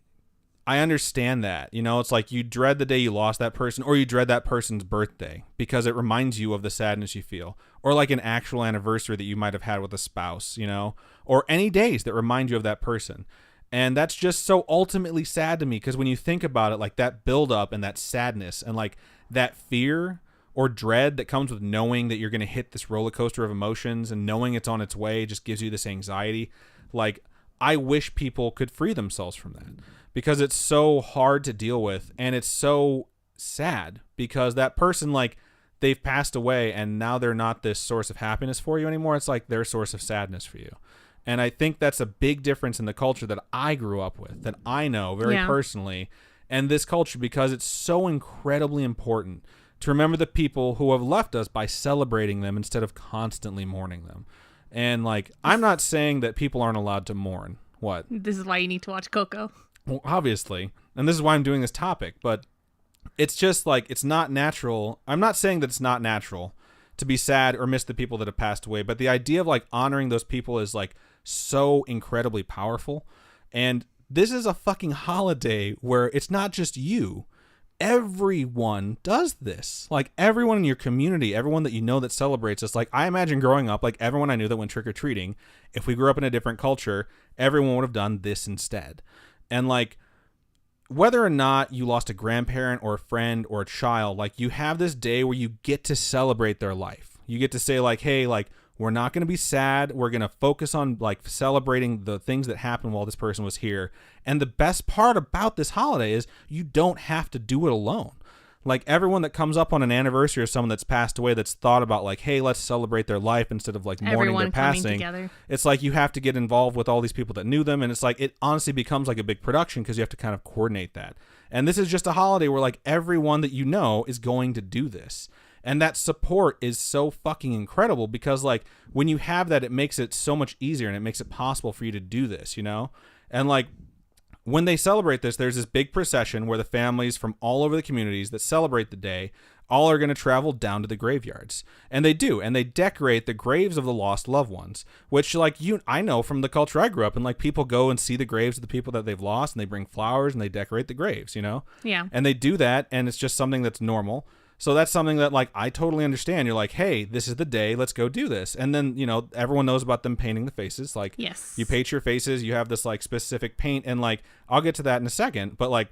understand that. You know, it's like you dread the day you lost that person, or you dread that person's birthday because it reminds you of the sadness you feel, or like an actual anniversary that you might have had with a spouse, you know, or any days that remind you of that person. And that's just so ultimately sad to me because when you think about it, like that buildup and that sadness and like that fear or dread that comes with knowing that you're going to hit this roller coaster of emotions and knowing it's on its way just gives you this anxiety. Like, I wish people could free themselves from that, because it's so hard to deal with, and it's so sad because that person, like, they've passed away and now they're not this source of happiness for you anymore. It's like their source of sadness for you. And I think that's a big difference in the culture that I grew up with, that I know very personally, and this culture, because it's so incredibly important to remember the people who have left us by celebrating them instead of constantly mourning them. And, like, I'm not saying that people aren't allowed to mourn. What? This is why you need to watch Coco. Well, obviously. And this is why I'm doing this topic. But it's just, like, it's not natural. I'm not saying that it's not natural to be sad or miss the people that have passed away. But the idea of, like, honoring those people is, like, so incredibly powerful. And this is a fucking holiday where it's not just you. Everyone does this. Like, everyone in your community, everyone that you know that celebrates this. Like, I imagine growing up, like, everyone I knew that went trick-or-treating, if we grew up in a different culture, everyone would have done this instead. And, like, whether or not you lost a grandparent or a friend or a child, like you have this day where you get to celebrate their life. You get to say like, hey, like we're not going to be sad. We're going to focus on like celebrating the things that happened while this person was here. And the best part about this holiday is you don't have to do it alone. Like everyone that comes up on an anniversary of someone that's passed away, that's thought about like, hey, let's celebrate their life instead of like mourning their passing. Together. It's like you have to get involved with all these people that knew them. And it's like, it honestly becomes like a big production because you have to kind of coordinate that. And this is just a holiday where like everyone that you know is going to do this. And that support is so fucking incredible because like when you have that, it makes it so much easier and it makes it possible for you to do this, you know? And like, when they celebrate this, there's this big procession where the families from all over the communities that celebrate the day all are going to travel down to the graveyards. And they do. And they decorate the graves of the lost loved ones, which like I know from the culture I grew up in, like people go and see the graves of the people that they've lost and they bring flowers and they decorate the graves, you know? Yeah. And they do that. And it's just something that's normal. So that's something that like I totally understand. You're like, hey, this is the day. Let's go do this. And then, you know, everyone knows about them painting the faces. Like, yes, you paint your faces. You have this like specific paint. And like, I'll get to that in a second. But like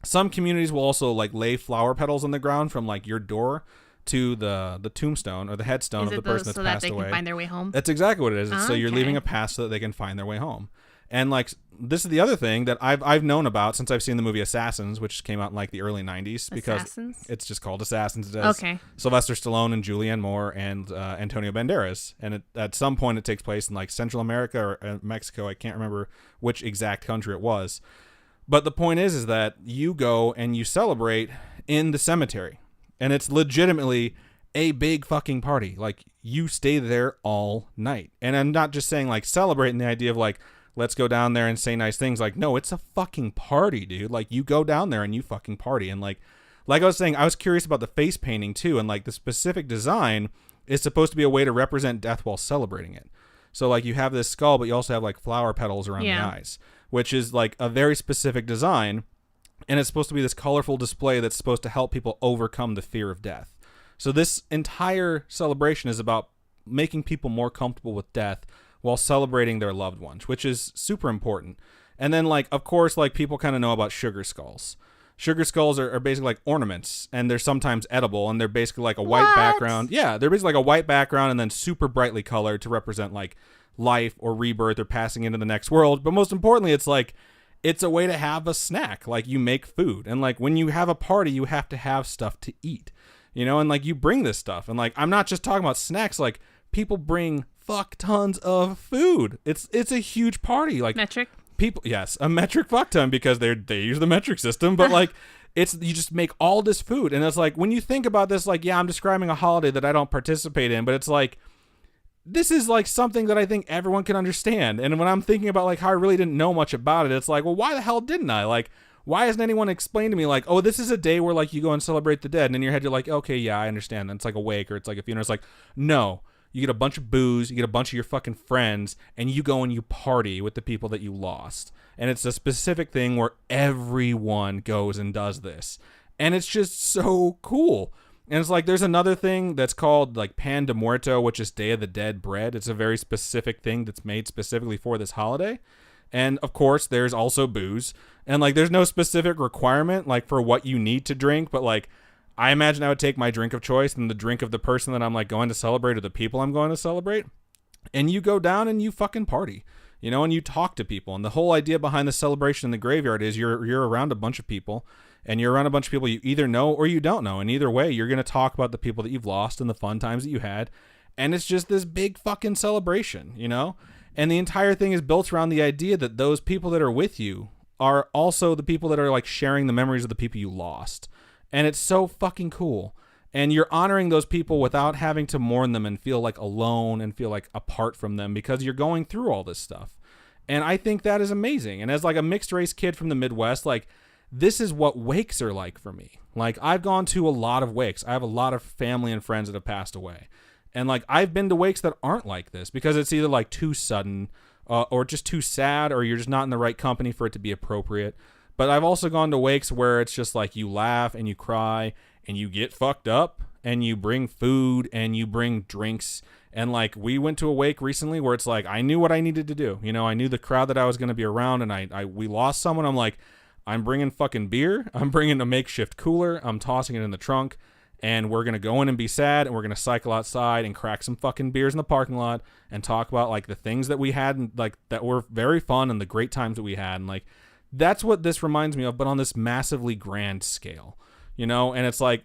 some communities will also like lay flower petals on the ground from like your door to the tombstone or the headstone of the person that's so passed that they away. can find their way home? That's exactly what it is. So you're Okay. leaving a path so that they can find their way home. And like this is the other thing that I've known about since I've seen the movie Assassins, which came out in like the early 90s because Assassins? it's just called Assassins. It has Okay. Sylvester Stallone and Julianne Moore and Antonio Banderas. And at some point it takes place in like Central America or Mexico. I can't remember which exact country it was. But the point is that you go and you celebrate in the cemetery. And it's legitimately a big fucking party. Like you stay there all night. And I'm not just saying like celebrating the idea of like, let's go down there and say nice things. Like, no, it's a fucking party, dude. Like you go down there and you fucking party. And like I was saying, I was curious about the face painting too. And like the specific design is supposed to be a way to represent death while celebrating it. So like you have this skull, but you also have like flower petals around the eyes, which is like a very specific design. And it's supposed to be this colorful display that's supposed to help people overcome the fear of death. So this entire celebration is about making people more comfortable with death while celebrating their loved ones, which is super important. And then, like, of course, like, people kind of know about sugar skulls. Sugar skulls are basically like ornaments, and they're sometimes edible, and they're basically like a white background. Yeah, they're basically like a white background and then super brightly colored to represent, like, life or rebirth or passing into the next world. But most importantly, it's like, it's a way to have a snack. Like, you make food. And, like, when you have a party, you have to have stuff to eat. You know, and, like, you bring this stuff. And, like, I'm not just talking about snacks. Like, people bring fuck tons of food. It's a huge party. Like Metric. People, yes, a metric fuck ton because they use the metric system. But like, you just make all this food, and it's like when you think about this, like, yeah, I'm describing a holiday that I don't participate in, but it's like this is like something that I think everyone can understand. And when I'm thinking about like how I really didn't know much about it, it's like, well, why the hell didn't I? Like, why hasn't anyone explained to me like, oh, this is a day where like you go and celebrate the dead, and in your head you're like, okay, yeah, I understand. And it's like a wake or it's like a funeral. It's like, no. You get a bunch of booze, you get a bunch of your fucking friends, and you go and you party with the people that you lost. And it's a specific thing where everyone goes and does this. And it's just so cool. And it's like there's another thing that's called like Pan de Muerto, which is Day of the Dead bread. It's a very specific thing that's made specifically for this holiday. And of course, there's also booze. And like there's no specific requirement like for what you need to drink, but like I imagine I would take my drink of choice and the drink of the person that I'm like going to celebrate or the people I'm going to celebrate. And you go down and you fucking party, you know, and you talk to people. And the whole idea behind the celebration in the graveyard is you're around a bunch of people, and you're around a bunch of people you either know or you don't know. And either way, you're going to talk about the people that you've lost and the fun times that you had. And it's just this big fucking celebration, you know? And the entire thing is built around the idea that those people that are with you are also the people that are like sharing the memories of the people you lost. And it's so fucking cool. And you're honoring those people without having to mourn them and feel like alone and feel like apart from them because you're going through all this stuff. And I think that is amazing. And as like a mixed race kid from the Midwest, like this is what wakes are like for me. Like I've gone to a lot of wakes. I have a lot of family and friends that have passed away. And like I've been to wakes that aren't like this because it's either like too sudden or just too sad or you're just not in the right company for it to be appropriate. But I've also gone to wakes where it's just like you laugh and you cry and you get fucked up and you bring food and you bring drinks. And like we went to a wake recently where it's like I knew what I needed to do. You know, I knew the crowd that I was going to be around and we lost someone. I'm like, I'm bringing fucking beer. I'm bringing a makeshift cooler. I'm tossing it in the trunk. And we're going to go in and be sad, and we're going to cycle outside and crack some fucking beers in the parking lot and talk about, like, the things that we had and, like, that were very fun and the great times that we had. And, like, that's what this reminds me of, but on this massively grand scale, you know? And it's like,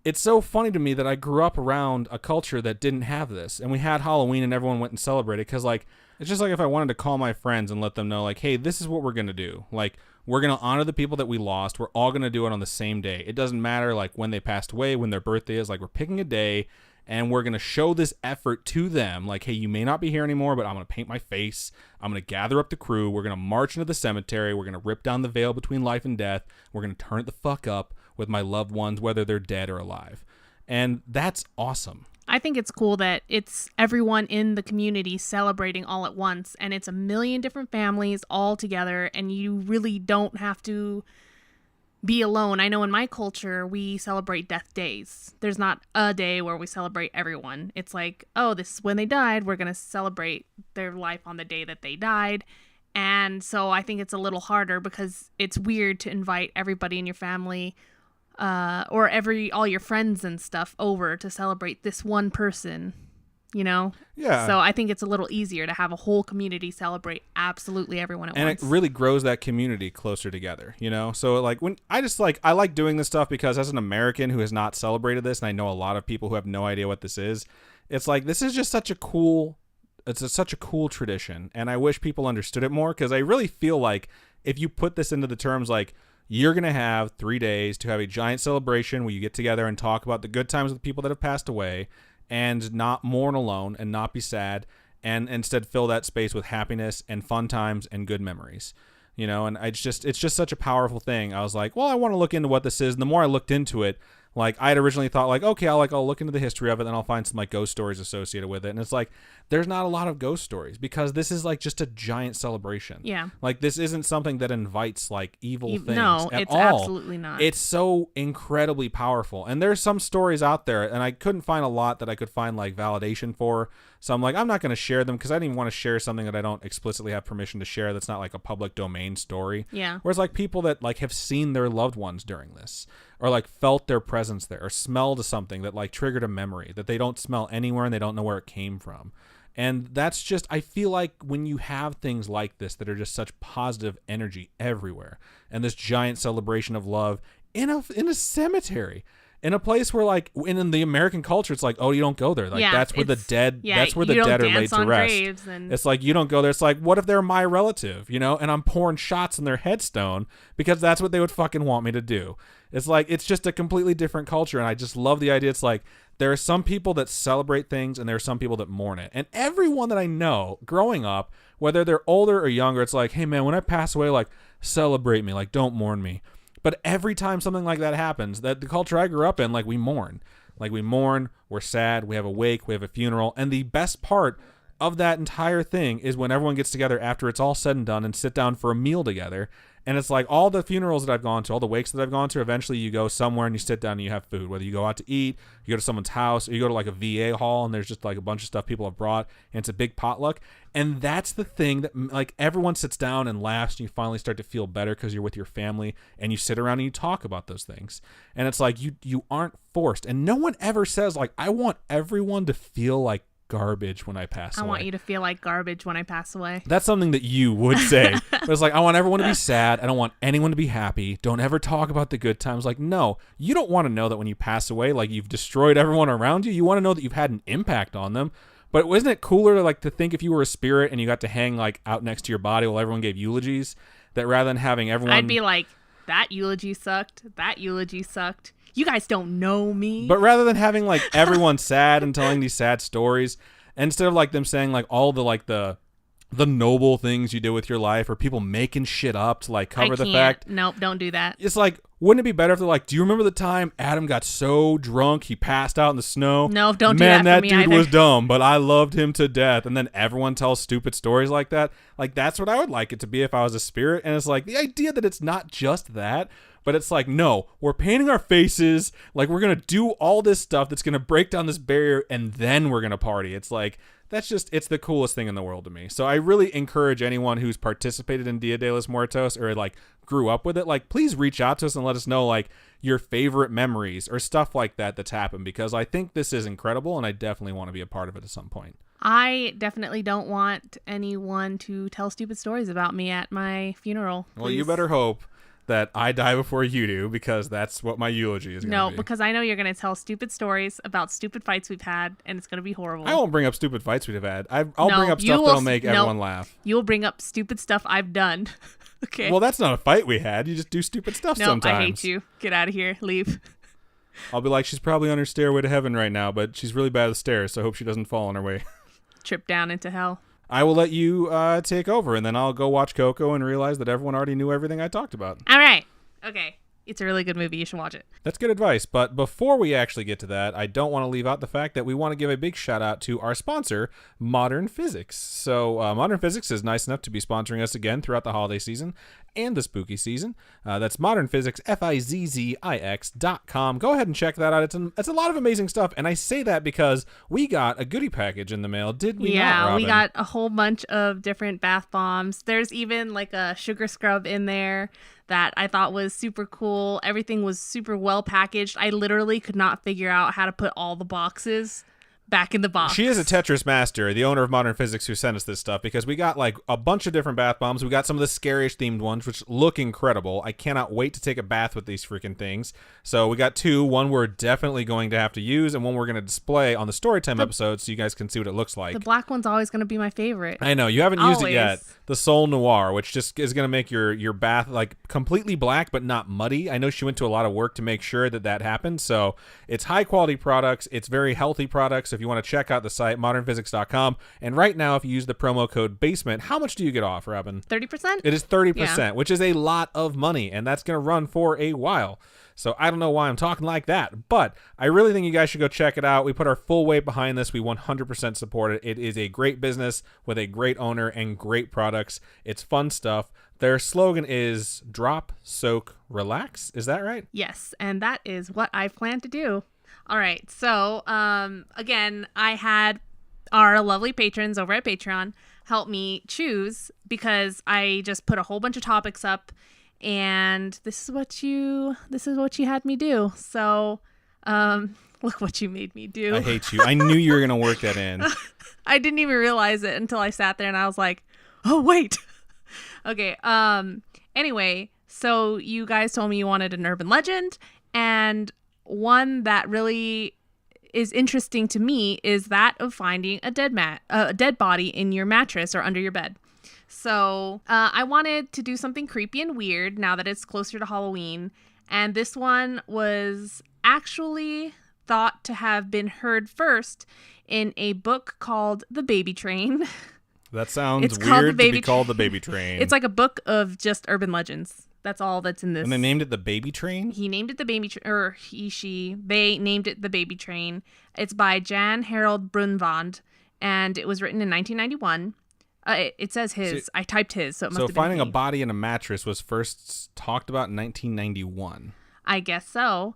it's so funny to me that I grew up around a culture that didn't have this. And we had Halloween and everyone went and celebrated because, like, it's just like if I wanted to call my friends and let them know, like, hey, this is what we're going to do. Like, we're going to honor the people that we lost. We're all going to do it on the same day. It doesn't matter, like, when they passed away, when their birthday is. Like, we're picking a day, and we're going to show this effort to them. Like, hey, you may not be here anymore, but I'm going to paint my face. I'm going to gather up the crew. We're going to march into the cemetery. We're going to rip down the veil between life and death. We're going to turn it the fuck up with my loved ones, whether they're dead or alive. And that's awesome. I think it's cool that it's everyone in the community celebrating all at once, and it's a million different families all together, and you really don't have to be alone. I know in my culture, we celebrate death days. There's not a day where we celebrate everyone. It's like, oh, this is when they died. We're going to celebrate their life on the day that they died. And so I think it's a little harder because it's weird to invite everybody in your family or all your friends and stuff over to celebrate this one person, you know? Yeah. So I think it's a little easier to have a whole community celebrate absolutely everyone at once. And it really grows that community closer together, you know? So, like, when I like doing this stuff because as an American who has not celebrated this, and I know a lot of people who have no idea what this is, it's like, this is just such a cool tradition. And I wish people understood it more, because I really feel like if you put this into the terms like, you're going to have 3 days to have a giant celebration where you get together and talk about the good times with the people that have passed away and not mourn alone and not be sad, and instead fill that space with happiness and fun times and good memories, you know? And it's just such a powerful thing. I was like, well, I want to look into what this is. And the more I looked into it, like, I had originally thought, like, okay, I'll look into the history of it, and I'll find some, like, ghost stories associated with it. And it's like, there's not a lot of ghost stories because this is, like, just a giant celebration. Yeah. Like, this isn't something that invites, like, evil things No, at it's all. absolutely not. It's so incredibly powerful. And there's some stories out there, and I couldn't find a lot that I could find, like, validation for. So I'm like, I'm not going to share them because I didn't even want to share something that I don't explicitly have permission to share that's not, like, a public domain story. Yeah. Whereas, like, people that, like, have seen their loved ones during this, or, like, felt their presence there, or smelled something that, like, triggered a memory that they don't smell anywhere and they don't know where it came from. And that's just, I feel like when you have things like this that are just such positive energy everywhere, and this giant celebration of love in a cemetery, in a place where, like, in the American culture, it's like, oh, you don't go there. Like, that's where the dead, that's where the dead are laid to rest. It's like, you don't go there. It's like, what if they're my relative, you know, and I'm pouring shots in their headstone because that's what they would fucking want me to do. It's like, it's just a completely different culture. And I just love the idea. It's like, there are some people that celebrate things and there are some people that mourn it. And everyone that I know growing up, whether they're older or younger, it's like, hey man, when I pass away, like, celebrate me, like, don't mourn me. But every time something like that happens, that the culture I grew up in, like, we mourn. Like, we mourn, we're sad, we have a wake, we have a funeral. And the best part of that entire thing is when everyone gets together after it's all said and done and sit down for a meal together. And it's like all the funerals that I've gone to, all the wakes that I've gone to, eventually you go somewhere and you sit down and you have food. Whether you go out to eat, you go to someone's house, or you go to, like, a VA hall and there's just, like, a bunch of stuff people have brought, and it's a big potluck. And that's the thing that, like, everyone sits down and laughs and you finally start to feel better because you're with your family and you sit around and you talk about those things. And it's like you aren't forced. And no one ever says, like, I want everyone to feel like garbage when I pass away. I want you to feel like garbage when I pass away. That's something that you would say. But it's like, I want everyone to be sad. I don't want anyone to be happy. Don't ever talk about the good times. Like, no, you don't want to know that when you pass away, like, you've destroyed everyone around you. You want to know that you've had an impact on them. But wasn't it cooler, like, to think if you were a spirit and you got to hang, like, out next to your body while everyone gave eulogies, that rather than having everyone... I'd be like, that eulogy sucked. That eulogy sucked. You guys don't know me. But rather than having, like, everyone sad and telling these sad stories, instead of, like, them saying, like, all the, like, the noble things you did with your life, or people making shit up to, like, cover the fact. Nope, don't do that. It's like, wouldn't it be better if they're like, do you remember the time Adam got so drunk he passed out in the snow? No, don't do that for me either. Man, that dude was dumb, but I loved him to death. And then everyone tells stupid stories like that. Like, that's what I would like it to be if I was a spirit. And it's like, the idea that it's not just that, But it's like, no, we're painting our faces. Like, we're going to do all this stuff that's going to break down this barrier, and then we're going to party. It's like, it's the coolest thing in the world to me. So I really encourage anyone who's participated in Dia de los Muertos or like grew up with it, like, please reach out to us and let us know like your favorite memories or stuff like that that's happened, because I think this is incredible and I definitely want to be a part of it at some point. I definitely don't want anyone to tell stupid stories about me at my funeral. Well, you better hope that I die before you do, because that's what my eulogy is going to be. No, because I know you're going to tell stupid stories about stupid fights we've had, and it's going to be horrible. I won't bring up stupid fights we've had. I'll bring up stuff that'll make everyone laugh. You'll bring up stupid stuff I've done. Okay. Well, that's not a fight we had. You just do stupid stuff sometimes. No, I hate you. Get out of here. Leave. I'll be like, she's probably on her stairway to heaven right now, but she's really bad at the stairs, so I hope she doesn't fall on her way. Trip down into hell. I will let you take over, and then I'll go watch Coco and realize that everyone already knew everything I talked about. All right. Okay. It's a really good movie. You should watch it. That's good advice. But before we actually get to that, I don't want to leave out the fact that we want to give a big shout out to our sponsor, Modern Physics. So Modern Physics is nice enough to be sponsoring us again throughout the holiday season and the spooky season. That's Modern Physics, FIZZIX.com. Go ahead and check that out. It's a lot of amazing stuff. And I say that because we got a goodie package in the mail, did we not, Robin? Yeah, we got a whole bunch of different bath bombs. There's even like a sugar scrub in there that I thought was super cool. Everything was super well packaged. I literally could not figure out how to put all the boxes back in the box. She is a Tetris master, the owner of Modern Physics, who sent us this stuff, because we got like a bunch of different bath bombs. We got some of the scariest themed ones, which look incredible. I cannot wait to take a bath with these freaking things. So we got two. One we're definitely going to have to use, and one we're going to display on the Storytime episode so you guys can see what it looks like. The black one's always going to be my favorite. I know. You haven't used it yet. The Soul Noir, which just is going to make your bath like completely black but not muddy. I know she went to a lot of work to make sure that happened. So it's high quality products. It's very healthy products. If you want to check out the site, modernphysics.com. And right now, if you use the promo code BASEMENT, how much do you get off, Robin? 30%? It is 30%, which is a lot of money. And that's going to run for a while. So I don't know why I'm talking like that, but I really think you guys should go check it out. We put our full weight behind this. We 100% support it. It is a great business with a great owner and great products. It's fun stuff. Their slogan is drop, soak, relax. Is that right? Yes, and that is what I plan to do. All right, so again, I had our lovely patrons over at Patreon help me choose, because I just put a whole bunch of topics up, and this is what you had me do. So look what you made me do. I hate you. I knew you were gonna work that in. I didn't even realize it until I sat there and I was like, oh wait. Okay. Anyway, so you guys told me you wanted an urban legend, and one that really is interesting to me is that of finding a dead body in your mattress or under your bed. So I wanted to do something creepy and weird now that it's closer to Halloween. And this one was actually thought to have been heard first in a book called The Baby Train. That sounds weird to be called The Baby Train. It's like a book of just urban legends. That's all that's in this. And they named it The Baby Train? He named it The Baby Train, or they named it The Baby Train. It's by Jan Harold Brunvand, and it was written in 1991. It says his. I typed his, so it must have been finding a body in a mattress was first talked about in 1991. I guess so.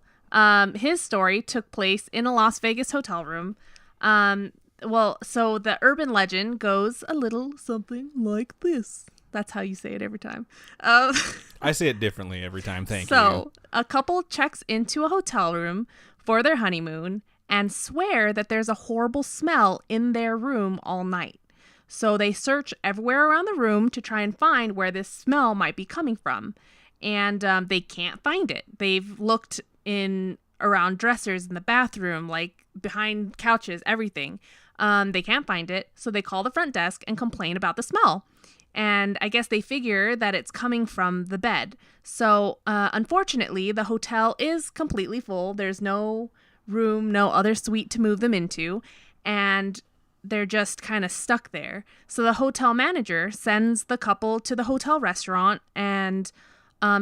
His story took place in a Las Vegas hotel room. Well, so the urban legend goes a little something like this. That's how you say it every time. I say it differently every time, thank you. So, a couple checks into a hotel room for their honeymoon and swear that there's a horrible smell in their room all night. So they search everywhere around the room to try and find where this smell might be coming from. And they can't find it. They've looked around dressers in the bathroom, like behind couches, everything. They can't find it. So they call the front desk and complain about the smell. And I guess they figure that it's coming from the bed. So unfortunately, the hotel is completely full. There's no room, no other suite to move them into. And they're just kind of stuck there. So the hotel manager sends the couple to the hotel restaurant and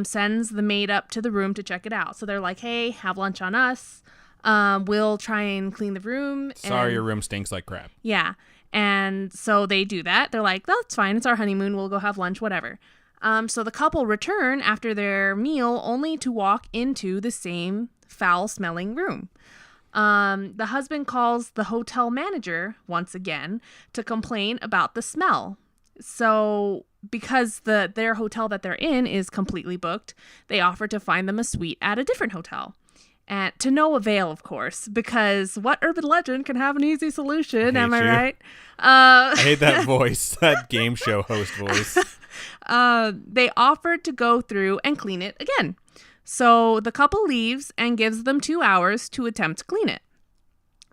sends the maid up to the room to check it out. So they're like, hey, have lunch on us. We'll try and clean the room. Sorry, your room stinks like crap. Yeah. And so they do that. They're like, that's fine. It's our honeymoon. We'll go have lunch, whatever. So the couple return after their meal only to walk into the same foul-smelling room. The husband calls the hotel manager once again to complain about the smell. So because their hotel that they're in is completely booked, they offer to find them a suite at a different hotel. And to no avail, of course, because what urban legend can have an easy solution? Am I right? I hate that voice, that game show host voice. They offered to go through and clean it again. So the couple leaves and gives them 2 hours to attempt to clean it.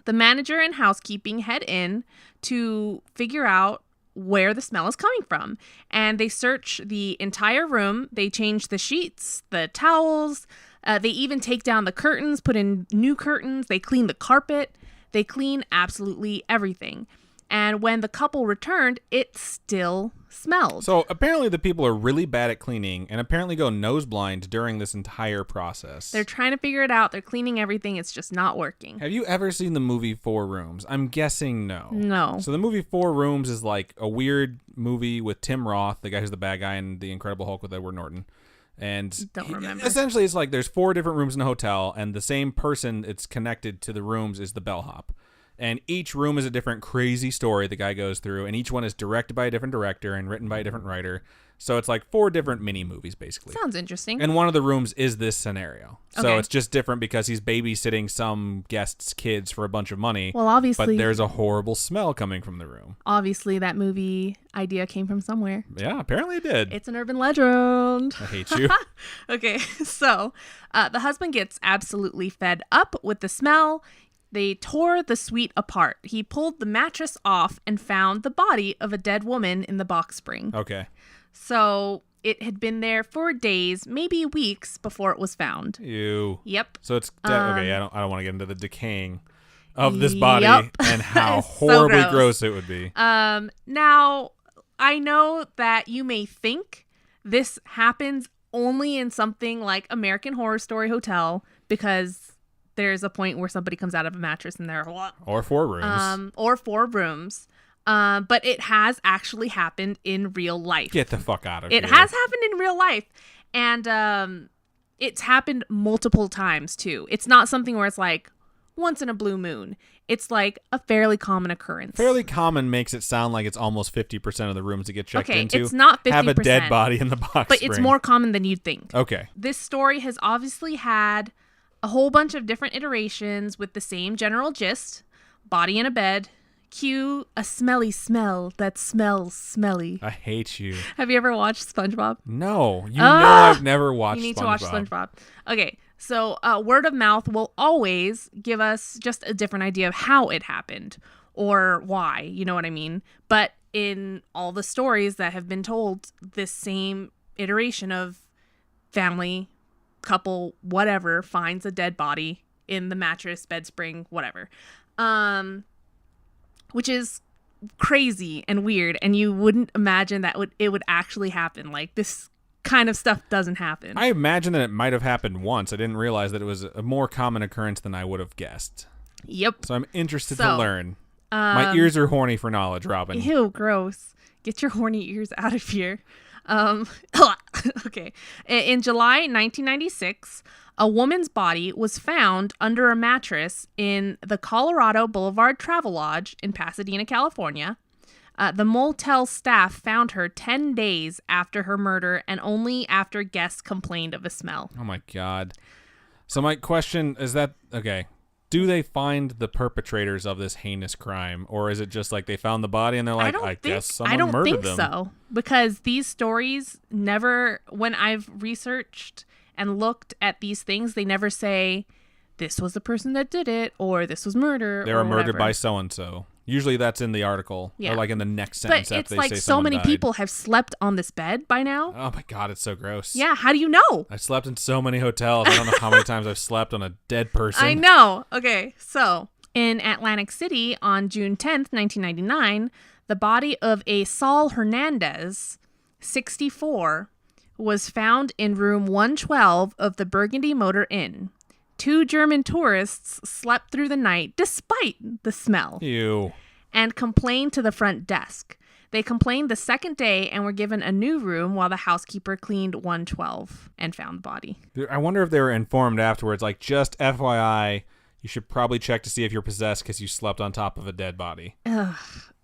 The manager and housekeeping head in to figure out where the smell is coming from. And they search the entire room. They change the sheets, the towels. They even take down the curtains, put in new curtains. They clean the carpet. They clean absolutely everything. And when the couple returned, it still smelled. So apparently the people are really bad at cleaning and apparently go nose blind during this entire process. They're trying to figure it out. They're cleaning everything. It's just not working. Have you ever seen the movie 4 Rooms? I'm guessing no. No. So the movie 4 Rooms is like a weird movie with Tim Roth, the guy who's the bad guy in The Incredible Hulk with Edward Norton. And Don't remember. Essentially, it's like there's 4 different rooms in a hotel, and the same person it's connected to the rooms is the bellhop. And each room is a different crazy story the guy goes through, and each one is directed by a different director and written by a different writer. So it's like 4 different mini movies, basically. Sounds interesting. And one of the rooms is this scenario. So Okay. it's just different because he's babysitting some guests' kids for a bunch of money. Well, obviously. But there's a horrible smell coming from the room. Obviously, that movie idea came from somewhere. Yeah, apparently it did. It's an urban legend. I hate you. Okay, so the husband gets absolutely fed up with the smell. They tore the suite apart. He pulled the mattress off and found the body of a dead woman in the box spring. Okay. So it had been there for days, maybe weeks before it was found. Ew. Yep. So it's okay. I don't want to get into the decaying of this body Yep. and how It's so horribly gross. gross it would be. Now, I know that you may think this happens only in something like American Horror Story Hotel because there's a point where somebody comes out of a mattress and they're Or 4 rooms. or 4 rooms. But it has actually happened in real life. Get the fuck out of here. It has happened in real life. And it's happened multiple times, too. It's not something where it's like once in a blue moon. It's like a fairly common occurrence. Fairly common makes it sound like it's almost 50% of the rooms that get checked into. It's not 50%. Have a dead body in the box But spring. it's more common than you'd think. Okay. This story has obviously had a whole bunch of different iterations with the same general gist. Body in a bed. Cue a smelly smell that smells smelly. I hate you. Have you ever watched SpongeBob? No. You know I've never watched SpongeBob. You need to watch SpongeBob. Okay, so word of mouth will always give us just a different idea of how it happened or why, you know what I mean? But in all the stories that have been told, this same iteration of family, couple, whatever, finds a dead body in the mattress, bed spring, whatever. Which is crazy and weird, and you wouldn't imagine that it would actually happen. Like, this kind of stuff doesn't happen. I imagine that it might have happened once. I didn't realize that it was a more common occurrence than I would have guessed. Yep. So I'm interested to So, learn. My ears are horny for knowledge, Robin. Ew, gross. Get your horny ears out of here. Okay. In July 1996, a woman's body was found under a mattress in the Colorado Boulevard Travelodge in Pasadena, California. The motel staff found her 10 days after her murder and only after guests complained of a smell. Oh my God. So my question is that, okay, do they find the perpetrators of this heinous crime, or is it just like they found the body and they're like, I guess someone murdered them? So, because these stories never, when I've researched and looked at these things, they never say this was the person that did it or this was murder. They were murdered by so-and-so. Usually that's in the article, or like in the next sentence But after it's they like say so someone many died. people have slept on this bed by now. Oh my God, it's so gross. Yeah, how do you know? I've slept in so many hotels. I don't know how many times I've slept on a dead person. I know. Okay, so in Atlantic City on June 10th, 1999, the body of a Saul Hernandez, 64, was found in room 112 of the Burgundy Motor Inn. 2 German tourists slept through the night despite the smell Ew. and complained to the front desk. They complained the second day and were given a new room while the housekeeper cleaned 112 and found the body. I wonder if they were informed afterwards, like, just FYI, you should probably check to see if you're possessed because you slept on top of a dead body. Ugh,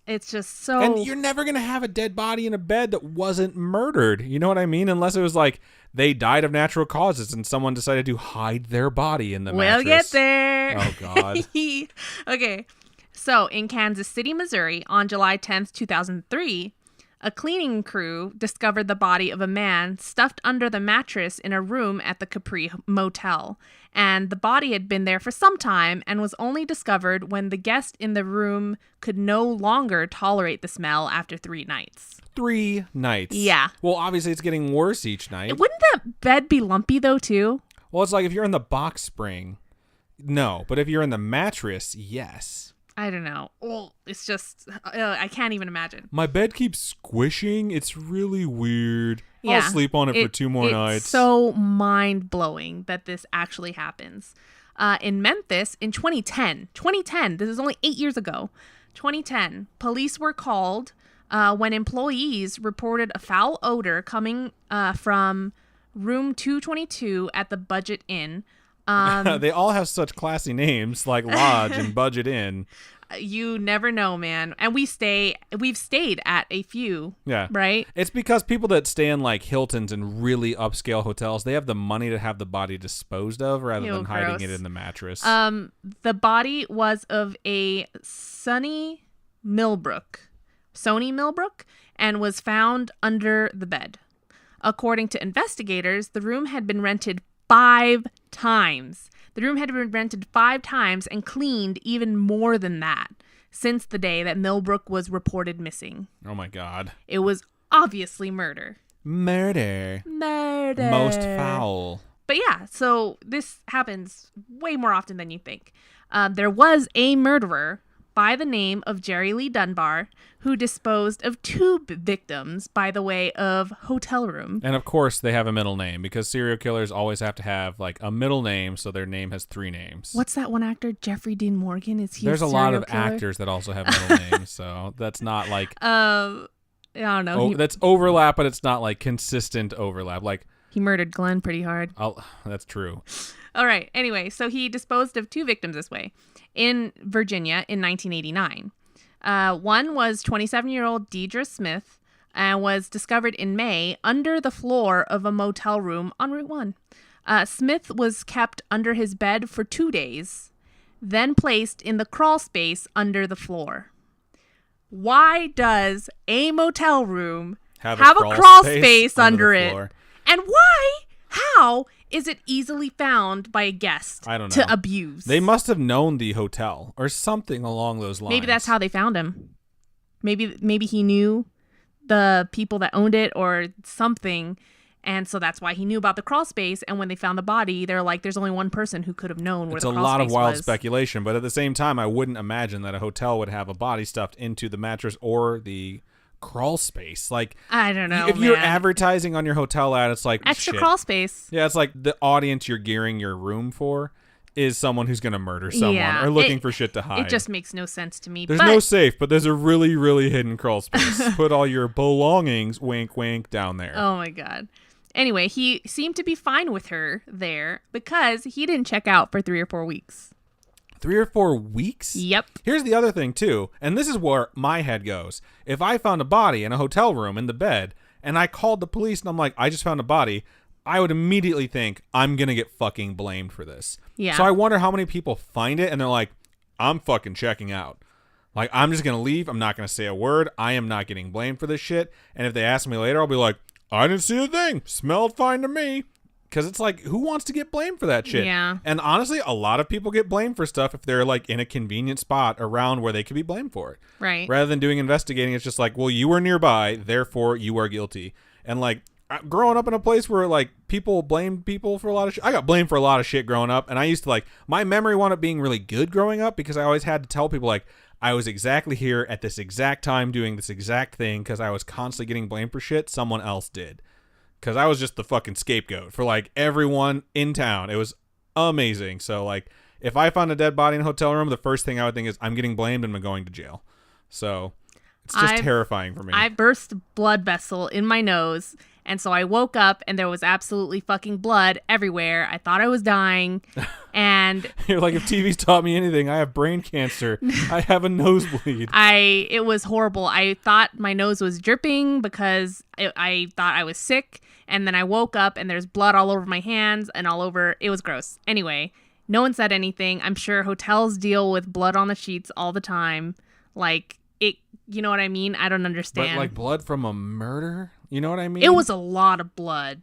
it's just so... And you're never going to have a dead body in a bed that wasn't murdered. You know what I mean? Unless it was like they died of natural causes and someone decided to hide their body in the mattress. We'll get there. Oh, God. Okay. So, in Kansas City, Missouri, on July 10th, 2003, a cleaning crew discovered the body of a man stuffed under the mattress in a room at the Capri Motel. And the body had been there for some time and was only discovered when the guest in the room could no longer tolerate the smell after 3 nights. 3 nights? Yeah. Well, obviously it's getting worse each night. Wouldn't that bed be lumpy, though, too? Well, it's like if you're in the box spring, no. But if you're in the mattress, yes. I don't know. Oh, it's just, I can't even imagine. My bed keeps squishing. It's really weird. Yeah, I'll sleep on it for 2 more nights. It's so mind-blowing that this actually happens. In Memphis, in 2010, this is only 8 years ago, 2010, police were called when employees reported a foul odor coming from room 222 at the Budget Inn. They all have such classy names like Lodge and Budget Inn. You never know, man. And we've stayed at a few. Yeah. Right? It's because people that stay in like Hilton's and really upscale hotels, they have the money to have the body disposed of rather than hiding it in the mattress. The body was of a Sonny Millbrook, and was found under the bed. According to investigators, the room had been rented 5 times. The room had been rented 5 times and cleaned even more than that since the day that Millbrook was reported missing. Oh my God. It was obviously murder. Murder. Most foul. But yeah, so this happens way more often than you think. There was a murderer by the name of Jerry Lee Dunbar who disposed of 2 victims by the way of hotel room. And of course they have a middle name because serial killers always have to have like a middle name so their name has 3 names. What's that one actor? Jeffrey Dean Morgan? Is he There's a lot of killer? actors that also have middle names, so that's not like I don't know. that's overlap, but it's not like consistent overlap. Like he murdered Glenn pretty hard. That's true. All right. Anyway, so he disposed of 2 victims this way in Virginia in 1989. One was 27-year-old Deidre Smith and was discovered in May under the floor of a motel room on Route 1. Smith was kept under his bed for 2 days, then placed in the crawl space under the floor. Why does a motel room have a crawl space under it? And why? How is it easily found by a guest to abuse? They must have known the hotel or something along those lines. Maybe that's how they found him. Maybe he knew the people that owned it or something, and so that's why he knew about the crawl space. And when they found the body, they're like, "There's only one person who could have known where the crawl space was." It's a lot of wild speculation, but at the same time, I wouldn't imagine that a hotel would have a body stuffed into the mattress or the crawl space. Like, I don't know, if you're advertising on your hotel ad, it's like extra crawl space. Yeah, it's like the audience you're gearing your room for is someone who's going to murder someone or looking for shit to hide. It just makes no sense to me. There's no safe, but there's a really, really hidden crawl space. Put all your belongings, wink, wink, down there. Oh my God. Anyway, he seemed to be fine with her there because he didn't check out for 3 or 4 weeks. 3 or 4 weeks? Yep. Here's the other thing, too, and this is where my head goes. If I found a body in a hotel room in the bed, and I called the police and I'm like, I just found a body, I would immediately think, I'm going to get fucking blamed for this. Yeah. So I wonder how many people find it and they're like, I'm fucking checking out. Like, I'm just going to leave. I'm not going to say a word. I am not getting blamed for this shit. And if they ask me later, I'll be like, I didn't see a thing. Smelled fine to me. Because it's like, who wants to get blamed for that shit? Yeah. And honestly, a lot of people get blamed for stuff if they're like in a convenient spot around where they could be blamed for it. Right. Rather than doing investigating, it's just like, well, you were nearby, therefore you are guilty. And like, growing up in a place where like people blamed people for a lot of shit. I got blamed for a lot of shit growing up. And I used to like, my memory wound up being really good growing up because I always had to tell people like, I was exactly here at this exact time doing this exact thing because I was constantly getting blamed for shit someone else did. Because I was just the fucking scapegoat for, like, everyone in town. It was amazing. So, like, if I found a dead body in a hotel room, the first thing I would think is, I'm getting blamed and I'm going to jail. So, It's just terrifying for me. I burst blood vessel in my nose. And so I woke up and there was absolutely fucking blood everywhere. I thought I was dying. And you're like, if TV's taught me anything, I have brain cancer. I have a nosebleed. It was horrible. I thought my nose was dripping because I thought I was sick. And then I woke up and there's blood all over my hands and all over. It was gross. Anyway, no one said anything. I'm sure hotels deal with blood on the sheets all the time. Like, you know what I mean? I don't understand. But like blood from a murder? You know what I mean? It was a lot of blood.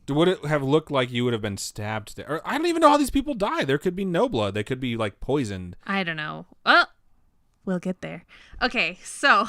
Would it have looked like you would have been stabbed there? Or, I don't even know how these people die. There could be no blood. They could be like poisoned. I don't know. Oh, we'll get there. Okay, so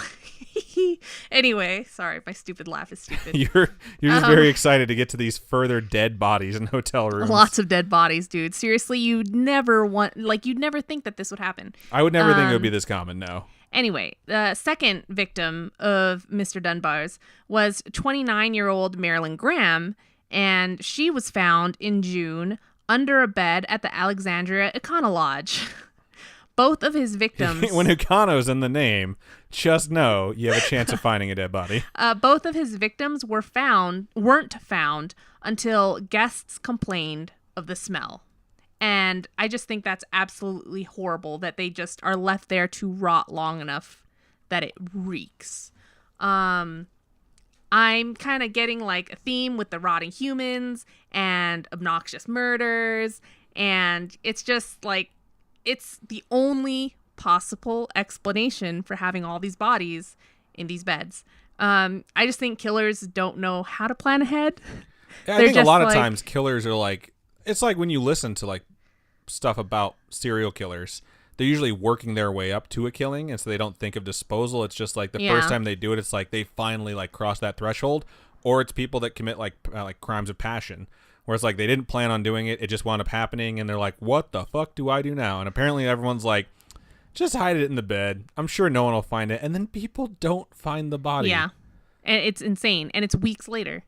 anyway, sorry, my stupid laugh is stupid. You're just very excited to get to these further dead bodies in hotel rooms. Lots of dead bodies, dude. Seriously, you'd never think that this would happen. I would never think it would be this common, no. Anyway, the second victim of Mr. Dunbar's was 29-year-old Marilyn Graham, and she was found in June under a bed at the Alexandria Econo Lodge. Both of his victims... When Econo's in the name, just know you have a chance of finding a dead body. Both of his victims weren't found until guests complained of the smell. And I just think that's absolutely horrible that they just are left there to rot long enough that it reeks. I'm kind of getting like a theme with the rotting humans and obnoxious murders. And it's just like, it's the only possible explanation for having all these bodies in these beds. I just think killers don't know how to plan ahead. Yeah, I think a lot of times killers are like, it's like when you listen to like stuff about serial killers, they're usually working their way up to a killing, and so they don't think of disposal. It's just like the first time they do it, it's like they finally like cross that threshold. Or it's people that commit like crimes of passion, where it's like they didn't plan on doing it, it just wound up happening, and they're like, what the fuck do I do now? And apparently everyone's like, just hide it in the bed. I'm sure no one will find it. And then people don't find the body. Yeah. And it's insane. And it's weeks later.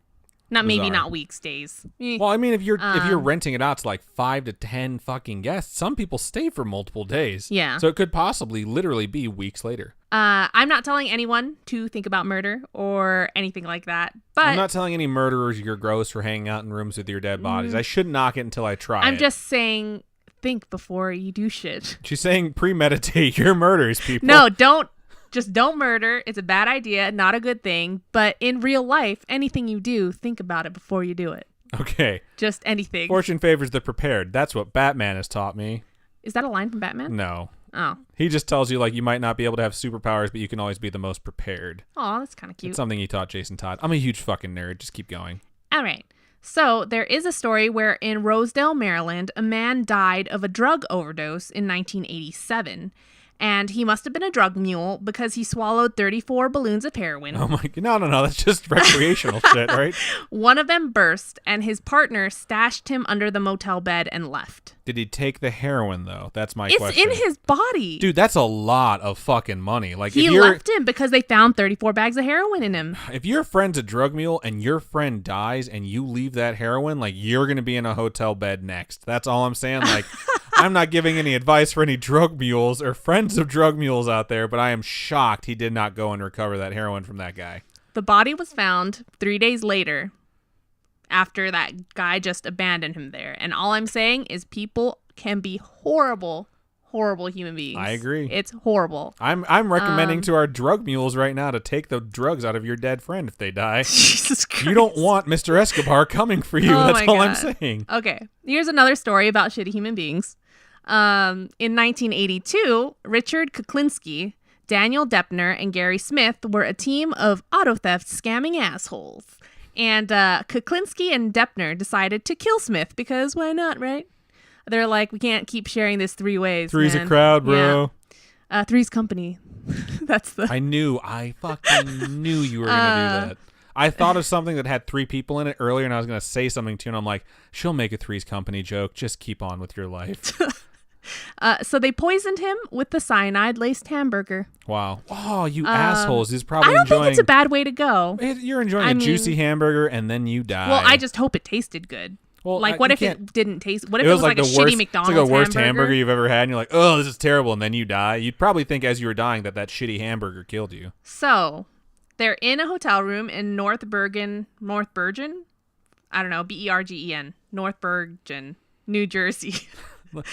Maybe not weeks, days. Well, I mean, if you're renting it out to like 5 to 10 fucking guests, some people stay for multiple days. Yeah. So it could possibly literally be weeks later. I'm not telling anyone to think about murder or anything like that. But I'm not telling any murderers you're gross for hanging out in rooms with your dead bodies. I shouldn't knock it until I try it. I'm just saying, think before you do shit. She's saying premeditate your murders, people. No, don't murder. It's a bad idea, not a good thing. But in real life, anything you do, think about it before you do it. Okay. Just anything. Fortune favors the prepared. That's what Batman has taught me. Is that a line from Batman? No. Oh. He just tells you like you might not be able to have superpowers, but you can always be the most prepared. Oh, that's kind of cute. It's something he taught Jason Todd. I'm a huge fucking nerd. Just keep going. All right. So there is a story where in Rosedale, Maryland, a man died of a drug overdose in 1987. And he must have been a drug mule because he swallowed 34 balloons of heroin. Oh my god. No. That's just recreational shit, right? One of them burst, and his partner stashed him under the motel bed and left. Did he take the heroin, though? That's my question. It's in his body. Dude, that's a lot of fucking money. Like, he left him because they found 34 bags of heroin in him. If your friend's a drug mule and your friend dies and you leave that heroin, like, you're going to be in a hotel bed next. That's all I'm saying. Like, I'm not giving any advice for any drug mules or friends of drug mules out there, but I am shocked he did not go and recover that heroin from that guy. The body was found 3 days later after that guy just abandoned him there. And all I'm saying is people can be horrible human beings. I agree. It's horrible. I'm recommending to our drug mules right now to take the drugs out of your dead friend if they die. Jesus Christ. You don't want Mr. Escobar coming for you. That's all I'm saying. Okay. Here's another story about shitty human beings. In 1982, Richard Kuklinski, Daniel Deppner, and Gary Smith were a team of auto theft scamming assholes. And Kuklinski and Deppner decided to kill Smith because why not, right? They're like, we can't keep sharing this 3 ways. Three's man. a crowd, bro. Yeah. Three's company. That's the. I fucking knew you were going to do that. I thought of something that had 3 people in it earlier, and I was going to say something to you, and I'm like, she'll make a Three's Company joke. Just keep on with your life. So they poisoned him with the cyanide-laced hamburger. Wow. Oh, you assholes. He's probably I don't enjoying... think it's a bad way to go. You're enjoying a juicy hamburger, and then you die. Well, I just hope it tasted good. Well, like, what you if can't- it didn't taste? What if It it was was like a the shitty worst. McDonald's It's like the worst hamburger? hamburger you've ever had, and you're like, oh, this is terrible, and then you die. You'd probably think as you were dying that shitty hamburger killed you. So, they're in a hotel room in North Bergen? I don't know, Bergen, North Bergen, New Jersey.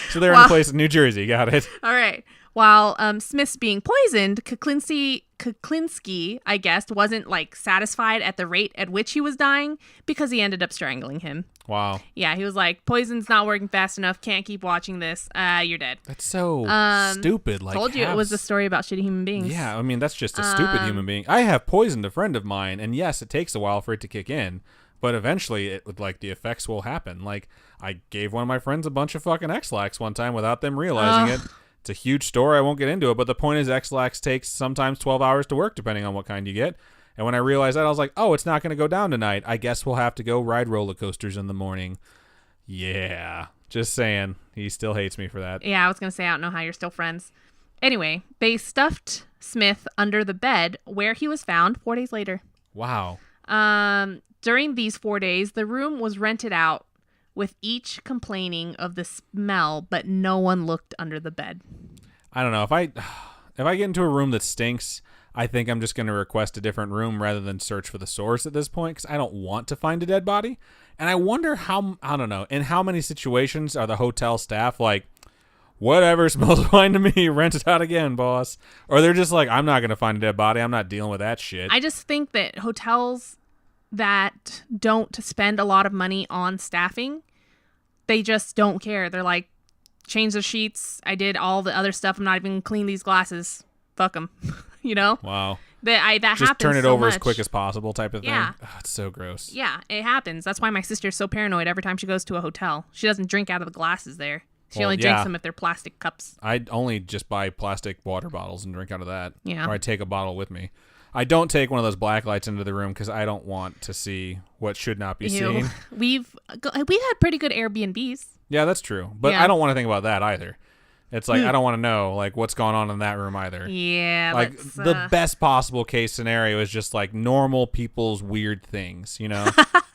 So they're in a place in New Jersey. Got it. All right. While Smith's being poisoned, Kuklinski, I guess, wasn't like satisfied at the rate at which he was dying because he ended up strangling him. Wow. Yeah, he was like, poison's not working fast enough. Can't keep watching this. You're dead. That's so stupid. Like, Told you it was a story about shitty human beings. Yeah, I mean, that's just a stupid human being. I have poisoned a friend of mine, and yes, it takes a while for it to kick in, but eventually it would, like, the effects will happen. Like, I gave one of my friends a bunch of fucking X-Lax one time without them realizing it. It's a huge story. I won't get into it, but the point is X-Lax takes sometimes 12 hours to work, depending on what kind you get. And when I realized that, I was like, oh, it's not going to go down tonight. I guess we'll have to go ride roller coasters in the morning. Yeah. Just saying. He still hates me for that. Yeah, I was going to say, I don't know how you're still friends. Anyway, they stuffed Smith under the bed where he was found 4 days later. Wow. During these 4 days, the room was rented out with each complaining of the smell, but no one looked under the bed. I don't know. If I get into a room that stinks, I think I'm just going to request a different room rather than search for the source at this point because I don't want to find a dead body. And I wonder I don't know, in how many situations are the hotel staff like, whatever, smells fine to me, rent it out again, boss. Or they're just like, I'm not going to find a dead body. I'm not dealing with that shit. I just think that hotels that don't spend a lot of money on staffing, they just don't care. They're like, change the sheets. I did all the other stuff. I'm not even clean these glasses. Fuck them. You know? Wow. That just happens turn it so over much. as quick as possible type of thing. Yeah. Oh, it's so gross. Yeah, it happens. That's why my sister's so paranoid every time she goes to a hotel. She doesn't drink out of the glasses there. She only drinks them if they're plastic cups. I only just buy plastic water bottles and drink out of that. Yeah. Or I take a bottle with me. I don't take one of those black lights into the room because I don't want to see what should not be seen. We've had pretty good Airbnbs. Yeah, that's true. But Yeah. I don't want to think about that either. It's like, I don't want to know like what's going on in that room either. Yeah. Like the best possible case scenario is just like normal people's weird things, you know,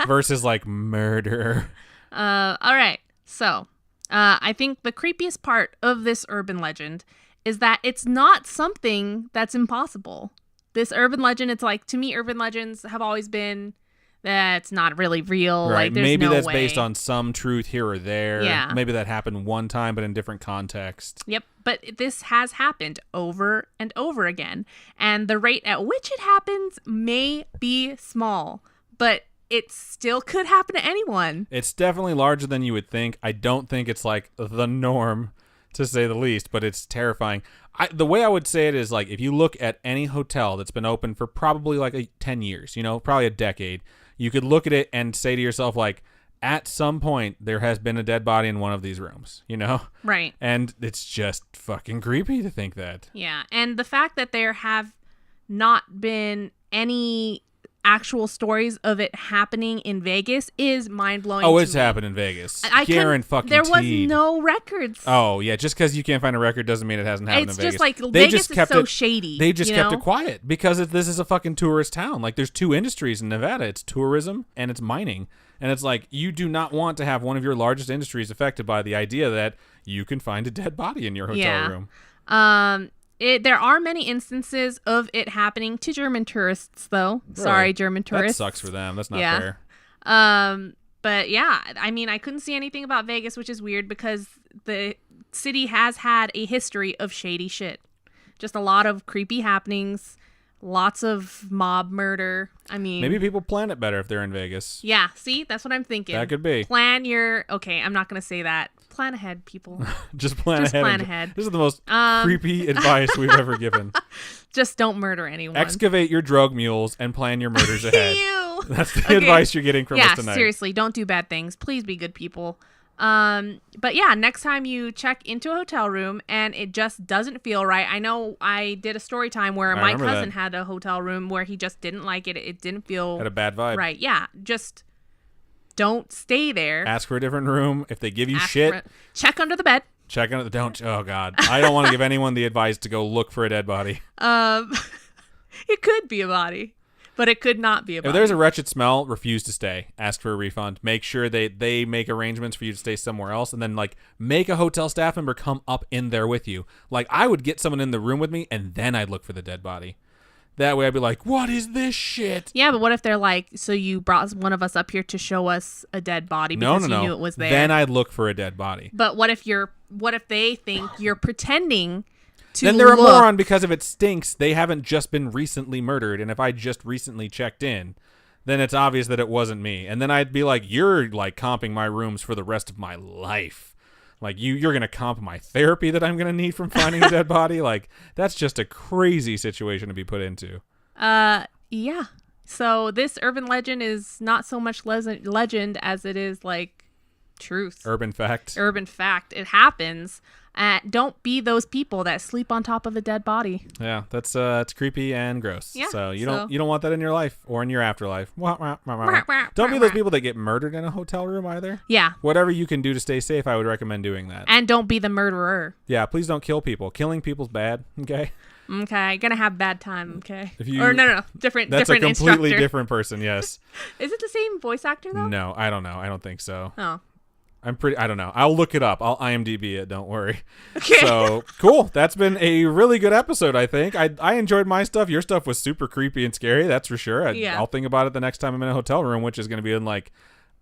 versus like murder. All right. So I think the creepiest part of this urban legend is that it's not something that's impossible. This urban legend, it's like, to me, urban legends have always been that's not really real. Right. Like, there's Maybe no that's way. based on some truth here or there. Yeah. Maybe that happened one time, but in different context. Yep. But this has happened over and over again. And the rate at which it happens may be small, but it still could happen to anyone. It's definitely larger than you would think. I don't think it's like the norm, to say the least, but it's terrifying. The way I would say it is like if you look at any hotel that's been open for probably like 10 years, you know, probably a decade, you could look at it and say to yourself like, at some point there has been a dead body in one of these rooms, you know? Right. And it's just fucking creepy to think that. Yeah. And the fact that there have not been any actual stories of it happening in Vegas is mind-blowing. Oh, it's happened in Vegas. There was no records. Oh, yeah. Just because you can't find a record doesn't mean it hasn't happened in Vegas. It's just like Vegas is so shady. They just kept it quiet because this is a fucking tourist town. Like, there's two industries in Nevada. It's tourism and it's mining. And it's like, you do not want to have one of your largest industries affected by the idea that you can find a dead body in your hotel room. There are many instances of it happening to German tourists, though. Really? Sorry, German tourists. That sucks for them. That's not fair. But yeah, I mean, I couldn't see anything about Vegas, which is weird because the city has had a history of shady shit. Just a lot of creepy happenings, lots of mob murder. I mean, maybe people plan it better if they're in Vegas. Yeah, see, that's what I'm thinking. That could be. Okay, I'm not going to say that. Plan ahead, people. Just plan ahead. This is the most creepy advice we've ever given. Just don't murder anyone. Excavate your drug mules and plan your murders ahead. Ew. That's the advice you're getting from us tonight. Yeah, seriously, don't do bad things. Please be good people. But yeah, next time you check into a hotel room and it just doesn't feel right. I know I did a story time where my cousin had a hotel room where he just didn't like it. It didn't feel had a bad vibe. Right. Yeah. Just don't stay there. Ask for a different room. If they give you shit, check under the bed. Check under the don't. Oh God, I don't want to give anyone the advice to go look for a dead body. It could be a body. But it could not be a body. If there's a wretched smell, refuse to stay. Ask for a refund. Make sure they make arrangements for you to stay somewhere else, and then like make a hotel staff member come up in there with you. Like I would get someone in the room with me, and then I'd look for the dead body. That way I'd be like, what is this shit? Yeah, but what if they're like, so you brought one of us up here to show us a dead body because you knew it was there? Then I'd look for a dead body. But what if they think you're pretending to Then they're a look? moron because if it stinks, they haven't just been recently murdered. And if I just recently checked in, then it's obvious that it wasn't me. And then I'd be like, you're like comping my rooms for the rest of my life. Like you're going to comp my therapy that I'm going to need from finding a dead body. Like that's just a crazy situation to be put into. Yeah. So this urban legend is not so much legend as it is like truth. Urban fact. Urban fact. It happens. Don't be those people that sleep on top of a dead body. Yeah, that's it's creepy and gross. Yeah, so you don't want that in your life or in your afterlife. Don't be those people that get murdered in a hotel room either. Yeah. Whatever you can do to stay safe, I would recommend doing that. And don't be the murderer. Yeah, please don't kill people. Killing people's bad. Okay. Okay, gonna have bad time. Okay. If you, or no, different. That's different a completely instructor. different person. Yes. Is it the same voice actor though? No, I don't know. I don't think so. Oh. I don't know. I'll look it up. I'll IMDb it. Don't worry. Okay. So cool. That's been a really good episode, I think. I enjoyed my stuff. Your stuff was super creepy and scary. That's for sure. Yeah. I'll think about it the next time I'm in a hotel room, which is going to be in like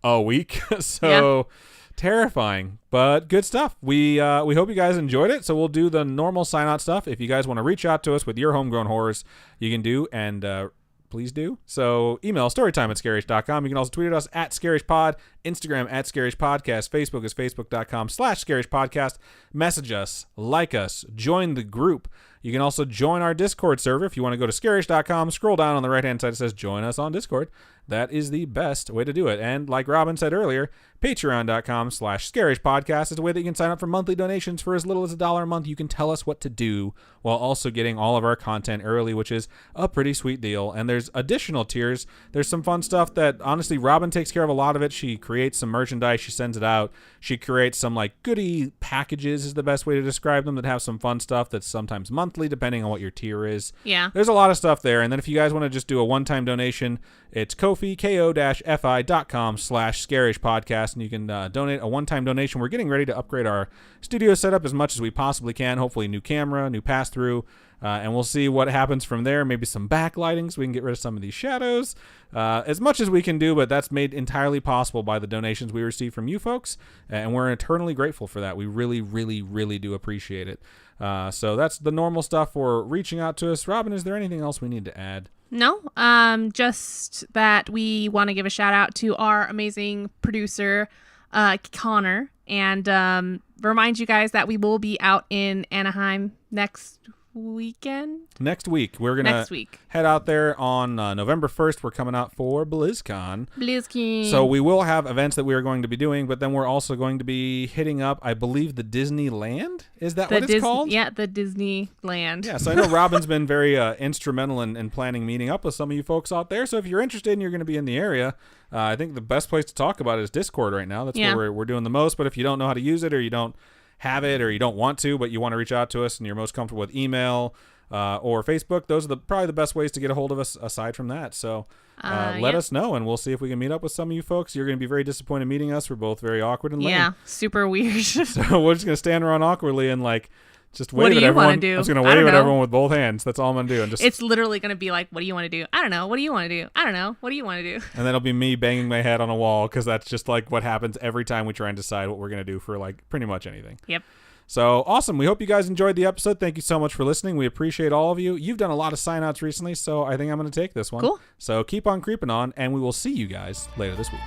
a week. So terrifying, but good stuff. We hope you guys enjoyed it. So we'll do the normal sign out stuff. If you guys want to reach out to us with your homegrown horrors, you can do, and please do. So email storytime@scarish.com. You can also tweet at us at scarishpod, Instagram at scarishpodcast, Facebook is facebook.com/scarishpodcast. Message us, like us, join the group. You can also join our Discord server. If you want to go to scarish.com, scroll down on the right-hand side, it says join us on Discord. That is the best way to do it. And like Robin said earlier, patreon.com/scarishpodcast is a way that you can sign up for monthly donations for as little as $1 a month. You can tell us what to do while also getting all of our content early, which is a pretty sweet deal. And there's additional tiers. There's some fun stuff that, honestly, Robin takes care of a lot of it. She creates some merchandise. She sends it out. She creates some, like, goodie packages is the best way to describe them, that have some fun stuff that's sometimes monthly, depending on what your tier is. Yeah. There's a lot of stuff there. And then if you guys want to just do a one-time donation, it's Ko-fi, ko-fi.com/scarishpodcast, and you can donate a one-time donation. We're getting ready to upgrade our studio setup as much as we possibly can. Hopefully new camera, new pass-through, and we'll see what happens from there. Maybe some backlighting so we can get rid of some of these shadows. As much as we can do, but that's made entirely possible by the donations we receive from you folks, and we're eternally grateful for that. We really, really, really do appreciate it. So that's the normal stuff for reaching out to us. Robin, is there anything else we need to add? No, just that we want to give a shout out to our amazing producer, Connor, and remind you guys that we will be out in Anaheim next weekend. Next week. We're going to head out there on November 1st. We're coming out for BlizzCon. So we will have events that we are going to be doing, but then we're also going to be hitting up, I believe, the Disneyland. Is that what it's called? Yeah, the Disneyland. Yeah, so I know Robin's been very instrumental in planning meeting up with some of you folks out there. So if you're interested and you're going to be in the area, I think the best place to talk about it is Discord right now. That's where we're doing the most. But if you don't know how to use it, or you don't have it, or you don't want to, but you want to reach out to us and you're most comfortable with email or Facebook, those are probably the best ways to get a hold of us aside from that. So let us know, and we'll see if we can meet up with some of you folks. You're going to be very disappointed meeting us. We're both very awkward and lame. Yeah, super weird. So we're just going to stand around awkwardly and like just wave what do at you everyone. Want to do? I'm just going to wave at everyone with both hands. That's all I'm going to do. And just, it's literally going to be like, what do you want to do? I don't know. What do you want to do? I don't know. What do you want to do? And then it'll be me banging my head on a wall, because that's just like what happens every time we try and decide what we're going to do for like pretty much anything. Yep. So awesome. We hope you guys enjoyed the episode. Thank you so much for listening. We appreciate all of you. You've done a lot of sign-outs recently, so I think I'm going to take this one. Cool. So keep on creeping on, and we will see you guys later this week.